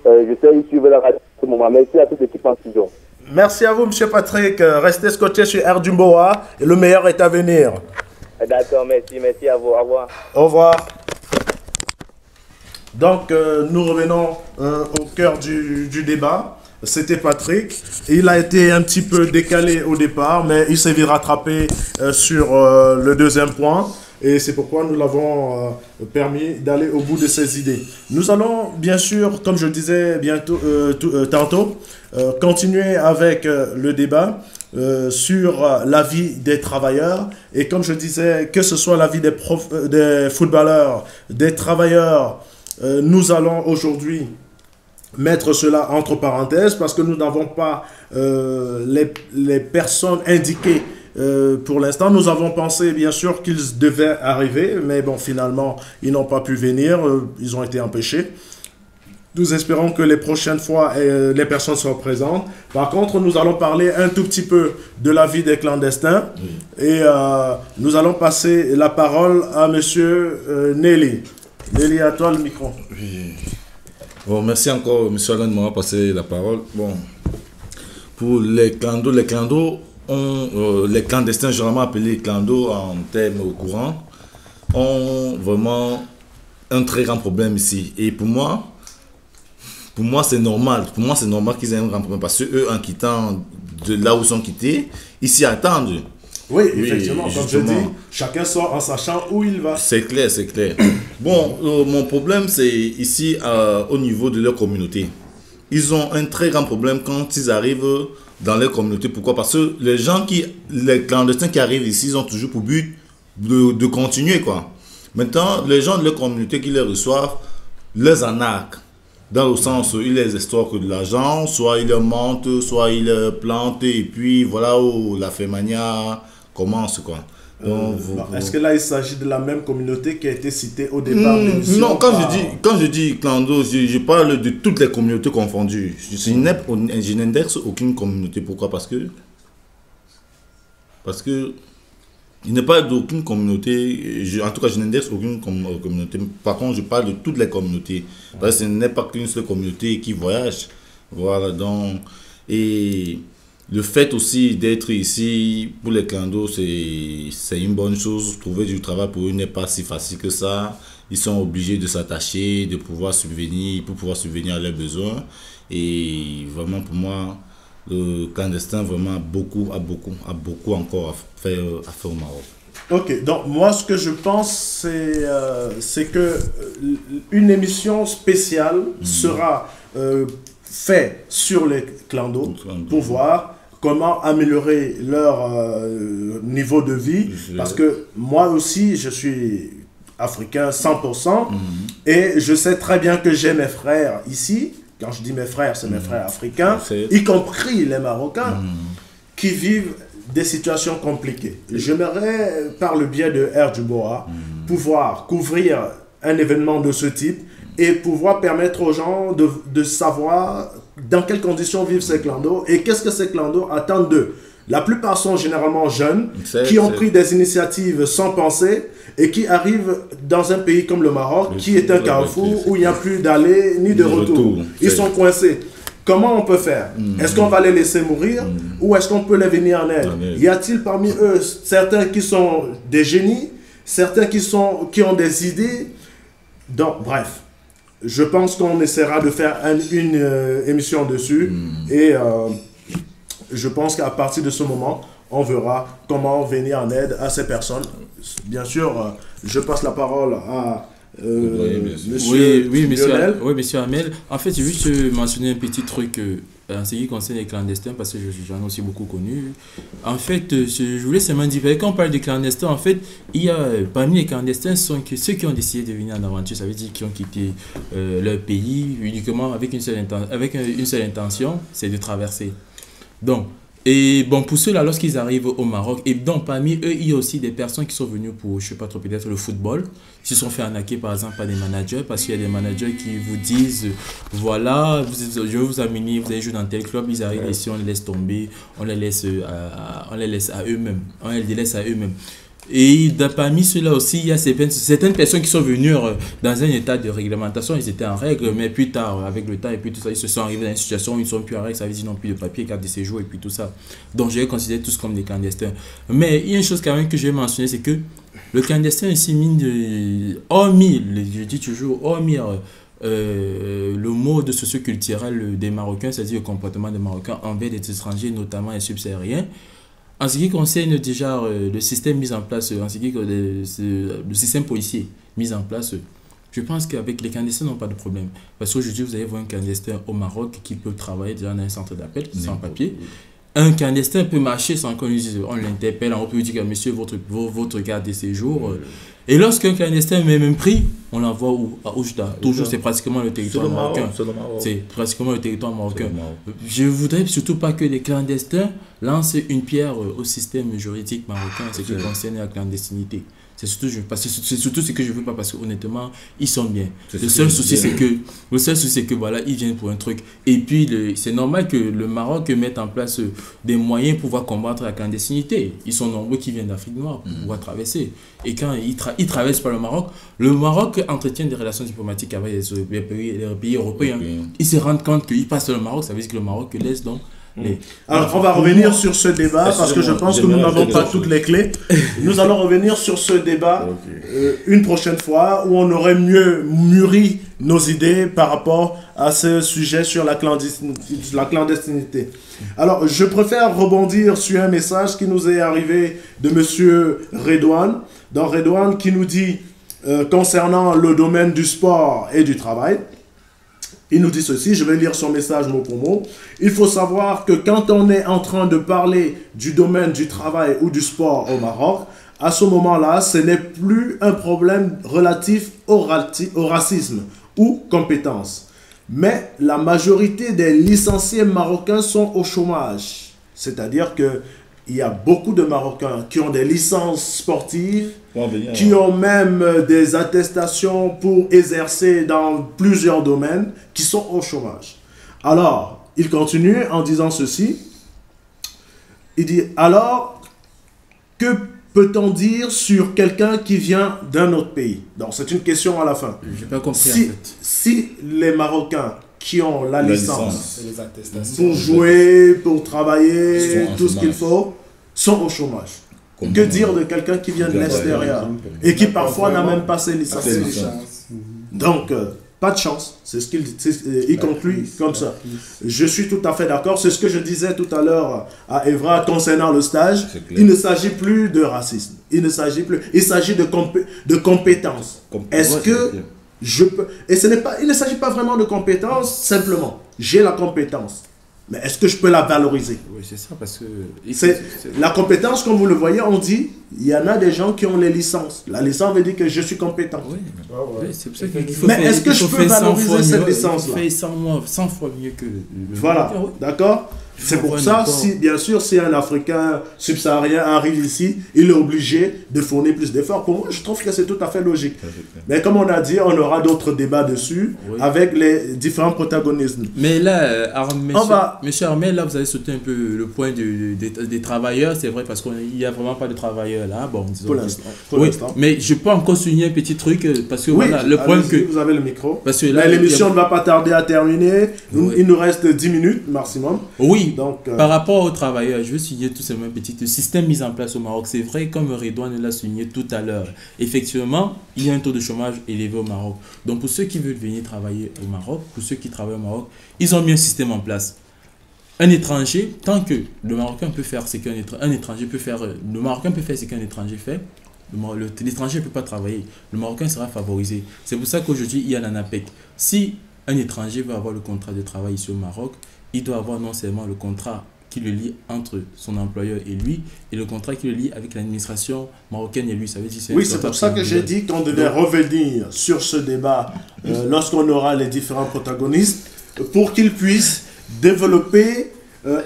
J'essaie de suivre la radio à ce moment. Merci à toute l'équipe en studio. Merci à vous, monsieur Patrick. Restez scotché sur Air Jumboa et le meilleur est à venir. D'accord, merci à vous. Au revoir. Au revoir. Donc, nous revenons au cœur du débat. C'était Patrick. Il a été un petit peu décalé au départ, mais il s'est vite rattrapé sur le deuxième point. Et c'est pourquoi nous l'avons permis d'aller au bout de ses idées. Nous allons, bien sûr, comme je le disais tantôt, continuer avec le débat sur la vie des travailleurs. Et comme je disais, que ce soit la vie des footballeurs, des travailleurs, nous allons aujourd'hui mettre cela entre parenthèses parce que nous n'avons pas les personnes indiquées pour l'instant. Nous avons pensé bien sûr qu'ils devaient arriver, mais bon, finalement, ils n'ont pas pu venir, ils ont été empêchés. Nous espérons que les prochaines fois, les personnes seront présentes. Par contre, nous allons parler un tout petit peu de la vie des clandestins. Oui. Et nous allons passer la parole à monsieur Nelly. Nelly, à toi le micro. Oui. Bon, merci encore, M. Alain, de m'avoir passé la parole. Bon, pour les clandos, les clandestins, généralement appelés clandos en termes courants, ont vraiment un très grand problème ici. Et pour moi, c'est normal. Pour moi, c'est normal qu'ils aient un grand problème parce que eux, en quittant de là où ils sont quittés, ils s'y attendent. Oui, effectivement, comme je dis, chacun sort en sachant où il va. C'est clair, c'est clair. Bon, mon problème, c'est ici, au niveau de leur communauté. Ils ont un très grand problème quand ils arrivent dans leur communauté. Pourquoi? Parce que les clandestins qui arrivent ici, ils ont toujours pour but de continuer, quoi. Maintenant, les gens de leur communauté qui les reçoivent, les arnaquent. Dans le sens où ils les extorquent de l'argent, soit ils leur mentent, soit ils leur plantent, et puis voilà où la fémania commence, quoi. Est-ce que là il s'agit de la même communauté qui a été citée au départ de l'émission? Non, quand je dis clando, je parle de toutes les communautés confondues. Je n'indexe aucune communauté. Pourquoi? Parce que il n'est pas d'aucune communauté, en tout cas je n'indexe aucune communauté. Par contre, je parle de toutes les communautés. Parce que ce n'est pas qu'une seule communauté qui voyage. Voilà, donc. Et le fait aussi d'être ici pour les clandos, c'est une bonne chose. Trouver du travail pour eux n'est pas si facile que ça. Ils sont obligés de s'attacher, de pouvoir subvenir, pour pouvoir subvenir à leurs besoins. Et vraiment pour moi, le clandestin vraiment a beaucoup encore à faire au Maroc. Ok, donc moi ce que je pense c'est que une émission spéciale sera faite sur les clandos pour voir comment améliorer leur niveau de vie. Parce que moi aussi je suis africain 100% et je sais très bien que j'ai mes frères ici. Quand je dis mes frères, c'est mes frères africains, y compris les Marocains, qui vivent des situations compliquées. J'aimerais, par le biais de Air Jumboa, pouvoir couvrir un événement de ce type et pouvoir permettre aux gens de savoir dans quelles conditions vivent ces clandos et qu'est-ce que ces clandos attendent d'eux. La plupart sont généralement jeunes, qui ont pris des initiatives sans penser et qui arrivent dans un pays comme le Maroc, qui est un carrefour où il n'y a plus d'aller ni de retour. Ils sont coincés. Comment on peut faire? Est-ce qu'on va les laisser mourir ou est-ce qu'on peut les venir en aide? Y a-t-il parmi eux certains qui sont des génies, certains qui ont des idées? Donc, bref, je pense qu'on essaiera de faire une émission dessus et je pense qu'à partir de ce moment, on verra comment venir en aide à ces personnes. Bien sûr, je passe la parole à monsieur Lionel. Oui, monsieur Amel. En fait, je veux juste mentionner un petit truc en ce qui concerne les clandestins, parce que j'en ai aussi beaucoup connu. En fait, je voulais seulement dire, quand on parle de clandestins, en fait, il y a parmi les clandestins ceux qui ont décidé de venir en aventure, ça veut dire qui ont quitté leur pays uniquement avec une seule intention, c'est de traverser. Donc, et bon, pour ceux-là, lorsqu'ils arrivent au Maroc, et donc parmi eux, il y a aussi des personnes qui sont venues pour, je ne sais pas trop, peut-être le football, qui se sont fait arnaquer par exemple par des managers, parce qu'il y a des managers qui vous disent, voilà, je vais vous amener, vous allez jouer dans tel club, ils arrivent ici, on les laisse tomber, on les laisse à eux-mêmes, on les délaisse à eux-mêmes. Et parmi ceux-là aussi, il y a certaines personnes qui sont venues dans un état de réglementation, ils étaient en règle, mais plus tard, avec le temps et puis tout ça, ils se sont arrivés dans une situation où ils ne sont plus en règle, ça veut dire qu'ils n'ont plus de papier, carte de séjour et puis tout ça. Donc je les considère tous comme des clandestins. Mais il y a une chose quand même que je vais mentionner, c'est que le clandestin ici, hormis, je dis toujours, hormis le mode socio-culturel des Marocains, c'est-à-dire le comportement des Marocains envers les étrangers, notamment les subsahariens. En ce qui concerne déjà le système mis en place, en ce qui le système policier mis en place, je pense qu'avec les clandestins, n'ont pas de problème. Parce qu'aujourd'hui, vous allez voir un clandestin au Maroc qui peut travailler déjà dans un centre d'appel sans papier. Un clandestin peut marcher sans qu'on lui dise, on l'interpelle, on peut lui dire, monsieur, votre carte de séjour. Et lorsqu'un clandestin est même pris, on l'envoie où? À Oujda. Toujours, c'est pratiquement le territoire marocain. C'est pratiquement le territoire marocain. Je ne voudrais surtout pas que les clandestins lancent une pierre au système juridique marocain, ce qui concerne la clandestinité. C'est surtout ce que je ne veux pas parce que honnêtement, ils sont bien. Le seul souci, c'est que voilà, ils viennent pour un truc. Et puis, c'est normal que le Maroc mette en place des moyens pour pouvoir combattre la clandestinité. Ils sont nombreux qui viennent d'Afrique noire pour pouvoir traverser. Et quand ils traversent par le Maroc entretient des relations diplomatiques avec les pays européens. Ils se rendent compte qu'ils passent le Maroc, ça veut dire que le Maroc laisse donc. Alors, on va revenir sur ce débat parce que je pense que nous n'avons pas toutes les clés. Nous allons revenir sur ce débat une prochaine fois où on aurait mieux mûri nos idées par rapport à ce sujet sur la clandestinité. Alors, je préfère rebondir sur un message qui nous est arrivé de monsieur Redouane. Dans Redouane qui nous dit concernant le domaine du sport et du travail. Il nous dit ceci, je vais lire son message mot pour mot. Il faut savoir que quand on est en train de parler du domaine du travail ou du sport au Maroc, à ce moment-là, ce n'est plus un problème relatif au racisme ou compétence. Mais la majorité des licenciés marocains sont au chômage. C'est-à-dire que il y a beaucoup de Marocains qui ont des licences sportives, qui ont même des attestations pour exercer dans plusieurs domaines, qui sont au chômage. Alors, il continue en disant ceci. Il dit, alors, que peut-on dire sur quelqu'un qui vient d'un autre pays? Donc, c'est une question à la fin. Je n'ai pas compris en fait. Si les Marocains qui ont la licence pour jouer, pour travailler, tout ce qu'il faut, sont au chômage. Que dire de quelqu'un qui vient de l'extérieur et qui parfois n'a même pas ses licences? Donc, pas de chance. C'est ce qu'il il conclut comme ça. Je suis tout à fait d'accord. C'est ce que je disais tout à l'heure à Evra concernant le stage. Il ne s'agit plus de racisme. Il ne s'agit plus. Il s'agit de compétences. Est-ce que je peux... Et il ne s'agit pas vraiment de compétences, simplement. J'ai la compétence. Mais est-ce que je peux la valoriser? Oui, c'est ça, parce que... La compétence, comme vous le voyez, on dit, il y en a des gens qui ont les licences. La licence veut dire que je suis compétent. Oui, c'est pour ça qu'il faut mais est-ce que je peux valoriser cette licence-là? Il fait 100 fois mieux que... Voilà, d'accord? C'est pour ça, bien sûr, si un Africain subsaharien arrive ici, il est obligé de fournir plus d'efforts. Pour moi, je trouve que c'est tout à fait logique. Mais comme on a dit, on aura d'autres débats dessus avec les différents protagonistes. Mais là, monsieur Armel, là, vous avez sauté un peu le point des travailleurs. C'est vrai, parce qu'il n'y a vraiment pas de travailleurs là. Bon, disons pour l'instant. Mais je peux encore souligner un petit truc, parce que voilà, le point que... Vous avez le micro. Parce que là, l'émission ne va pas tarder à terminer. Il nous reste 10 minutes maximum. Oui. Donc, par rapport aux travailleurs, je veux souligner tout simplement un petit système mis en place au Maroc. C'est vrai, comme Redouane l'a souligné tout à l'heure, effectivement, il y a un taux de chômage élevé au Maroc. Donc pour ceux qui veulent venir travailler au Maroc, pour ceux qui travaillent au Maroc, ils ont mis un système en place. Un étranger, tant que le Marocain peut faire ce qu'un étranger peut faire, le Marocain peut faire ce qu'un étranger fait, l'étranger ne peut pas travailler. Le Marocain sera favorisé. C'est pour ça qu'aujourd'hui, il y a l'ANAPEC. Si un étranger veut avoir le contrat de travail ici au Maroc, il doit avoir non seulement le contrat qui le lie entre son employeur et lui, et le contrat qui le lie avec l'administration marocaine et lui. Ça veut dire c'est pour ça que j'ai dit qu'on devait revenir sur ce débat lorsqu'on aura les différents protagonistes pour qu'ils puissent développer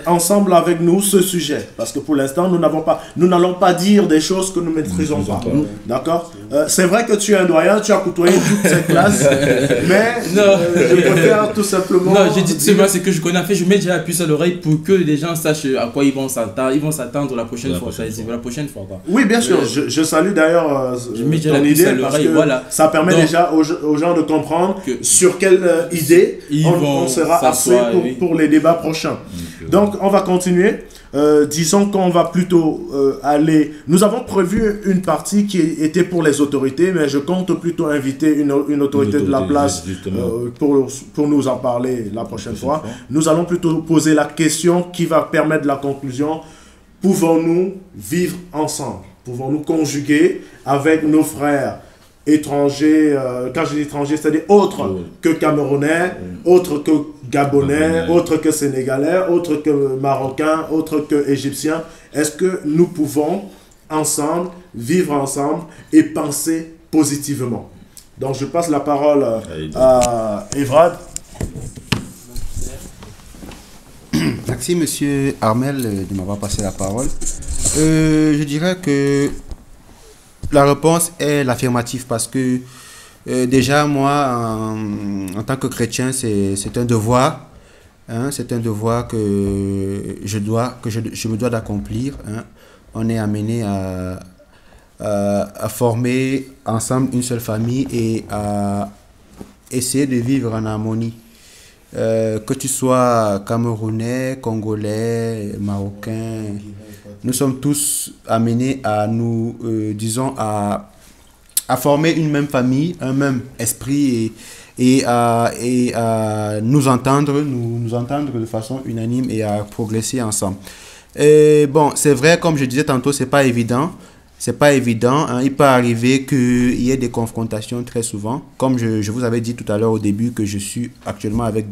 ensemble avec nous ce sujet. Parce que pour l'instant, nous n'allons pas dire des choses que nous ne maîtrisons pas. D'accord? C'est vrai que tu es un doyen, tu as côtoyé toute cette classe, mais je préfère tout simplement... Non, j'ai dit seulement ce que je connais. En fait, je mets déjà la puce à l'oreille pour que les gens sachent à quoi ils vont s'attendre. Ils vont s'attendre la prochaine fois. La prochaine fois. Oui, bien sûr. Je salue d'ailleurs ton idée parce que voilà. ça permet déjà aux gens de comprendre sur quelle idée on sera axé pour les débats prochains. Donc, on va continuer. Disons qu'on va plutôt aller... Nous avons prévu une partie qui était pour les autorités, mais je compte plutôt inviter une autorité de la place pour nous en parler la prochaine fois. Nous allons plutôt poser la question qui va permettre la conclusion. Pouvons-nous vivre ensemble? Pouvons-nous conjuguer avec nos frères étrangers, quand je dis étrangers, c'est-à-dire autres que Camerounais, autres que Gabonais, autres que Sénégalais, autres que Marocains, autres que Égyptiens. Est-ce que nous pouvons ensemble vivre ensemble et penser positivement? Donc je passe la parole à Evrad. Merci monsieur Armel de m'avoir passé la parole. Je dirais que la réponse est l'affirmative parce que déjà moi en tant que chrétien c'est un devoir, hein, c'est un devoir que je me dois d'accomplir. Hein. On est amené à former ensemble une seule famille et à essayer de vivre en harmonie. Que tu sois Camerounais, Congolais, Marocain, nous sommes tous amenés à nous, disons, à former une même famille, un même esprit et à nous entendre de façon unanime et à progresser ensemble. Bon, c'est vrai, comme je disais tantôt, c'est pas évident. C'est pas évident, hein. Il peut arriver qu'il y ait des confrontations très souvent. Comme je vous avais dit tout à l'heure au début que je suis actuellement avec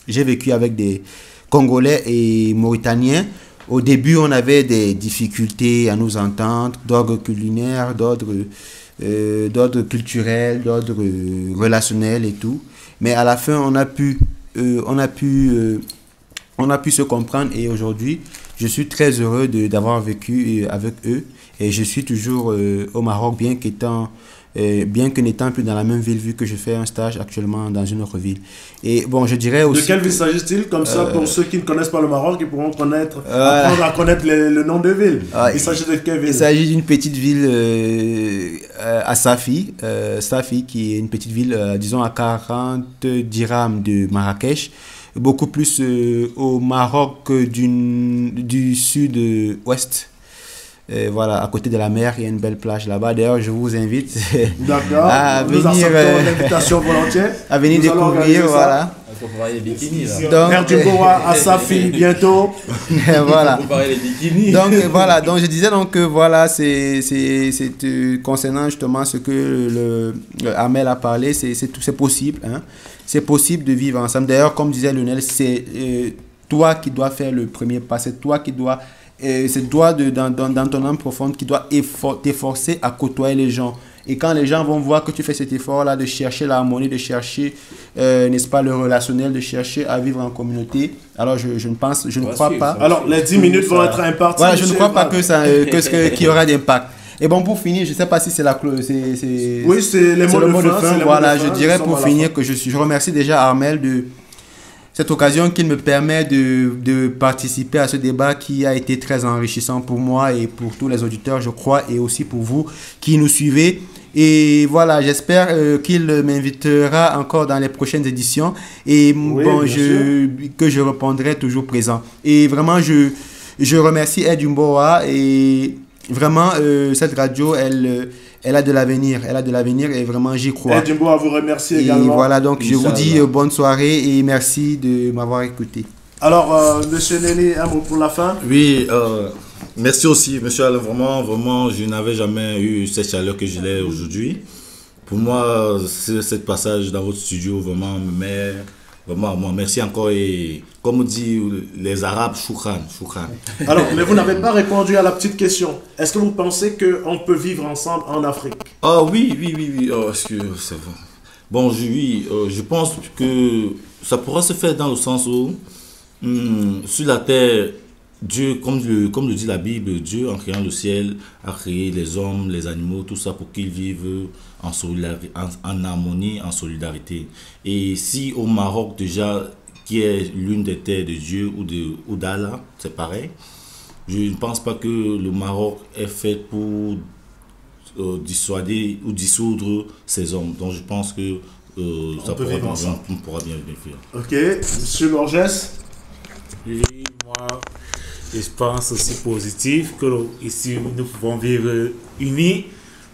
j'ai vécu avec des Congolais et Mauritaniens. Au début, on avait des difficultés à nous entendre, d'ordre culinaire, d'ordre culturel, d'ordre relationnel et tout. Mais à la fin, on a pu se comprendre et aujourd'hui, je suis très heureux d'avoir vécu avec eux. Et je suis toujours au Maroc, bien que n'étant plus dans la même ville, vu que je fais un stage actuellement dans une autre ville. Et bon, je dirais aussi... De quelle ville s'agit-il? Comme ça, pour ceux qui ne connaissent pas le Maroc, ils pourront apprendre à connaître le nom de ville. Il s'agit de quelle ville? Il s'agit d'une petite ville à Safi. Safi, qui est une petite ville, disons, à 40 dirhams de Marrakech. Beaucoup plus au Maroc du sud-ouest. Voilà, à côté de la mer, il y a une belle plage là-bas. D'ailleurs, je vous invite à venir, l'invitation volontiers. À venir découvrir, voilà. Pour parler des bikinis, là. Donc, à Safi, bientôt. Voilà. Pour parler des bikinis. Donc, voilà. Donc, je disais donc que voilà, c'est concernant justement ce que le Amel a parlé, c'est possible, hein. C'est possible de vivre ensemble. D'ailleurs, comme disait Lionel, c'est toi qui dois faire le premier pas. C'est toi qui dois... c'est toi dans ton âme profonde qui doit t'efforcer à côtoyer les gens. Et quand les gens vont voir que tu fais cet effort-là de chercher l'harmonie, de chercher, n'est-ce pas, le relationnel, de chercher à vivre en communauté, alors je ne crois pas... Alors, les 10 minutes vont être imparties. Voilà, je ne crois pas qu'il y aura d'impact. Et bon, pour finir, je ne sais pas si c'est oui, c'est les mots de fin. Voilà, je dirais pour finir que je remercie déjà Armel de cette occasion qu'il me permet de participer à ce débat qui a été très enrichissant pour moi et pour tous les auditeurs, je crois, et aussi pour vous qui nous suivez. Et voilà, j'espère qu'il m'invitera encore dans les prochaines éditions et oui, bon, que je répondrai toujours présent. Et vraiment, je remercie Ed Mboa et vraiment, cette radio, elle a de l'avenir. Elle a de l'avenir et vraiment, j'y crois. Ed Mboa vous remercie également. Et voilà, donc je vous dis bonne soirée et merci de m'avoir écouté. Alors, monsieur Nelly, un mot pour la fin? Oui, merci aussi, monsieur Alain. Vraiment, je n'avais jamais eu cette chaleur que je l'ai aujourd'hui. Pour moi, ce passage dans votre studio vraiment me met... Vraiment, merci encore et comme on dit les Arabes, choukran. Alors, mais vous n'avez pas répondu à la petite question. Est-ce que vous pensez qu'on peut vivre ensemble en Afrique? Ah oui. Oh, est-ce que c'est bon, je pense que ça pourra se faire dans le sens où Sur la terre, Dieu, comme le dit la Bible, Dieu, en créant le ciel, a créé les hommes, les animaux, tout ça pour qu'ils vivent en harmonie, en solidarité. Et si au Maroc, déjà, qui est l'une des terres de Dieu ou d'Allah, c'est pareil, je ne pense pas que le Maroc est fait pour dissuader ou dissoudre ces hommes. Donc je pense que on pourra bien vivre. Ok, Monsieur Borges. Oui, moi, je pense aussi positif que ici nous pouvons vivre unis.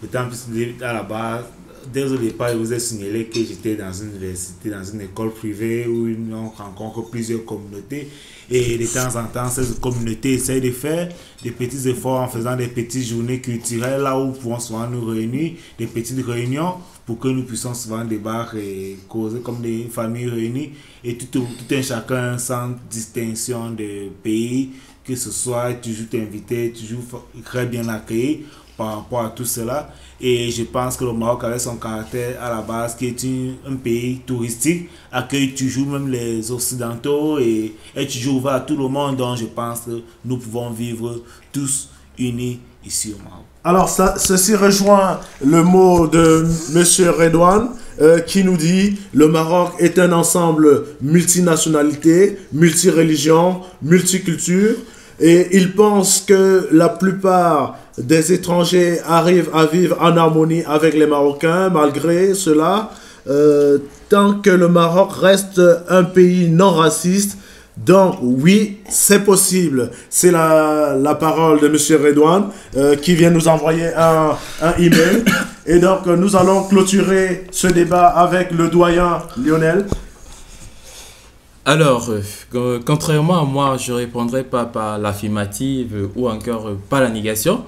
D'autant plus à la base, dès le départ, je vous ai signalé que j'étais dans une université, dans une école privée où on rencontre plusieurs communautés. Et de temps en temps, ces communautés essayent de faire des petits efforts en faisant des petites journées culturelles là où nous pouvons souvent nous réunir, des petites réunions pour que nous puissions souvent débattre et causer comme des familles réunies et tout un chacun sans distinction de pays, que ce soit toujours invité, toujours très bien accueilli par rapport à tout cela. Et je pense que le Maroc, avec son caractère à la base, qui est un pays touristique, accueille toujours même les Occidentaux et est toujours ouvert à tout le monde. Donc je pense que nous pouvons vivre tous unis ici au Maroc. Alors, ceci rejoint le mot de Monsieur Redouane qui nous dit le Maroc est un ensemble multinationalité, multireligion, multiculture. Et il pense que la plupart des étrangers arrivent à vivre en harmonie avec les Marocains, malgré cela, tant que le Maroc reste un pays non raciste. Donc oui, c'est possible. C'est la parole de Monsieur Redouane qui vient nous envoyer un email. Et donc nous allons clôturer ce débat avec le doyen Lionel. Alors, contrairement à moi, je ne répondrai pas par l'affirmative ou encore par la négation.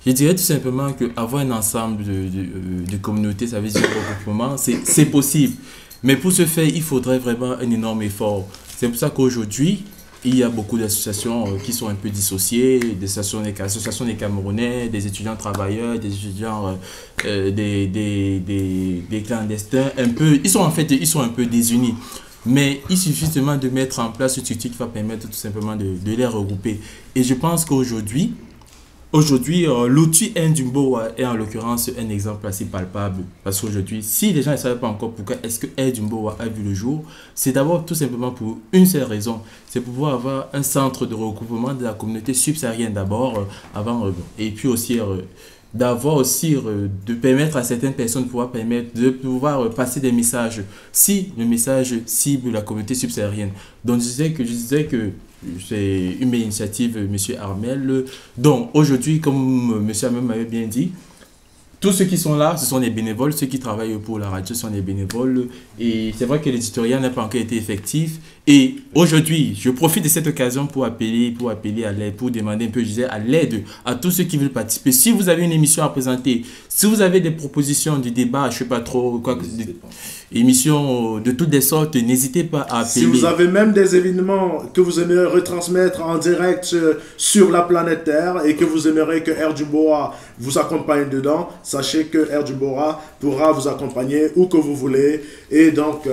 Je dirais tout simplement qu'avoir un ensemble de communautés, ça veut dire regroupement, c'est possible. Mais pour ce faire, il faudrait vraiment un énorme effort. C'est pour ça qu'aujourd'hui, il y a beaucoup d'associations qui sont un peu dissociées, des associations des Camerounais, des étudiants travailleurs, des étudiants, des clandestins, ils sont un peu désunis. Mais il suffit seulement de mettre en place ce structure qui va permettre tout simplement de les regrouper. Et je pense qu'aujourd'hui, l'outil Ndumbo est en l'occurrence un exemple assez palpable. Parce qu'aujourd'hui, si les gens ne savent pas encore pourquoi est-ce que Ndumbo a vu le jour, c'est d'abord tout simplement pour une seule raison. C'est pour pouvoir avoir un centre de regroupement de la communauté subsaharienne d'abord, et puis aussi de permettre à certaines personnes de pouvoir passer des messages si le message cible la communauté subsaharienne. Donc je disais que c'est une initiative M. Armel. Donc aujourd'hui, comme M. Armel m'avait bien dit, tous ceux qui sont là, ce sont des bénévoles. Ceux qui travaillent pour la radio sont des bénévoles. Et c'est vrai que l'éditorial n'a pas encore été effectif. Et aujourd'hui, je profite de cette occasion pour appeler à l'aide, pour demander un peu, à l'aide à tous ceux qui veulent participer. Si vous avez une émission à présenter, si vous avez des propositions du débat, je ne sais pas trop, émissions de toutes les sortes, n'hésitez pas à appeler. Si vous avez même des événements que vous aimeriez retransmettre en direct sur la planète Terre et que vous aimeriez que Air Dumboa vous accompagne dedans, sachez que Air Dumboa pourra vous accompagner où que vous voulez. Et donc,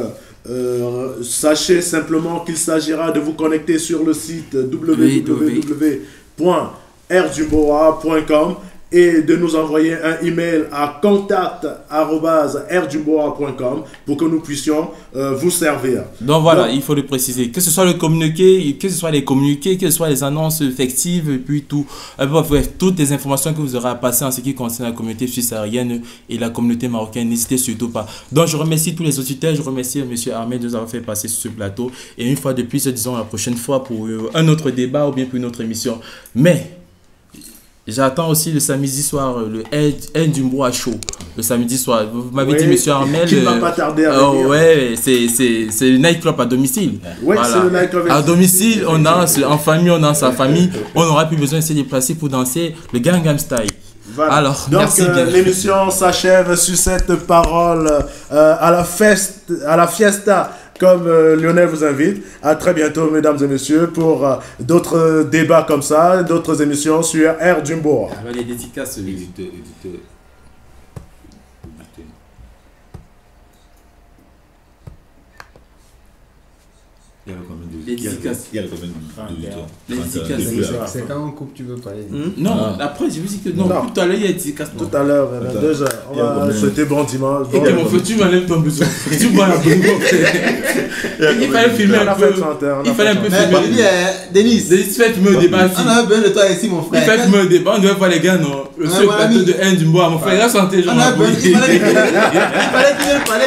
sachez simplement qu'il s'agira de vous connecter sur le site www.airdumboa.com et de nous envoyer un email à contact@airdumboa.com pour que nous puissions vous servir. Donc voilà, il faut le préciser. Que ce soit le communiqué, que ce soit les communiqués, que ce soit les annonces effectives, et puis tout. Bref, toutes les informations que vous aurez à passer en ce qui concerne la communauté subsaharienne et la communauté marocaine, n'hésitez surtout pas. Donc je remercie tous les auditeurs, je remercie M. Ahmed de nous avoir fait passer sur ce plateau. Et une fois de plus, disons la prochaine fois pour un autre débat ou bien pour une autre émission. Mais j'attends aussi le samedi soir, le Ndumboa Show. Le samedi soir. Vous m'avez dit, monsieur Armel. Qui ne va pas tarder à venir. Ouais, c'est le nightclub à domicile. Oui, voilà. C'est le nightclub à domicile, on danse, en famille, on danse, en famille. On n'aura plus besoin de se déplacer pour danser le Gangnam Style. Voilà. Alors, donc, merci bien. L'émission s'achève sur cette parole à la fiesta. Comme Lionel vous invite, à très bientôt, mesdames et messieurs, pour d'autres débats comme ça, d'autres émissions sur Air Dumboa. Alors, les dédicaces, éditeur. Il y avait combien de Les dédicaces. Il y a le combien d'auditeurs? Les dédicaces. Depuis là. C'est quand on coupe, tu veux parler. Non, après, je me dis que non, tout à l'heure, il y a des dédicaces. Tout à l'heure, vers 22h. On va souhaiter bon dimanche. Et mon frère, tu m'enlèves ton besoin. Tu vois la bonne. Il fallait filmer un peu. Il fallait un peu filmer. Denis, Tu fais filmer au débat. on a besoin de toi ici, mon Il frère. fait filmer au débat. On devait voir les gars, non. Le seul plateau de 1 du bois. Mon frère, il a santé. On a besoin. Il fallait qu'il vienne parler.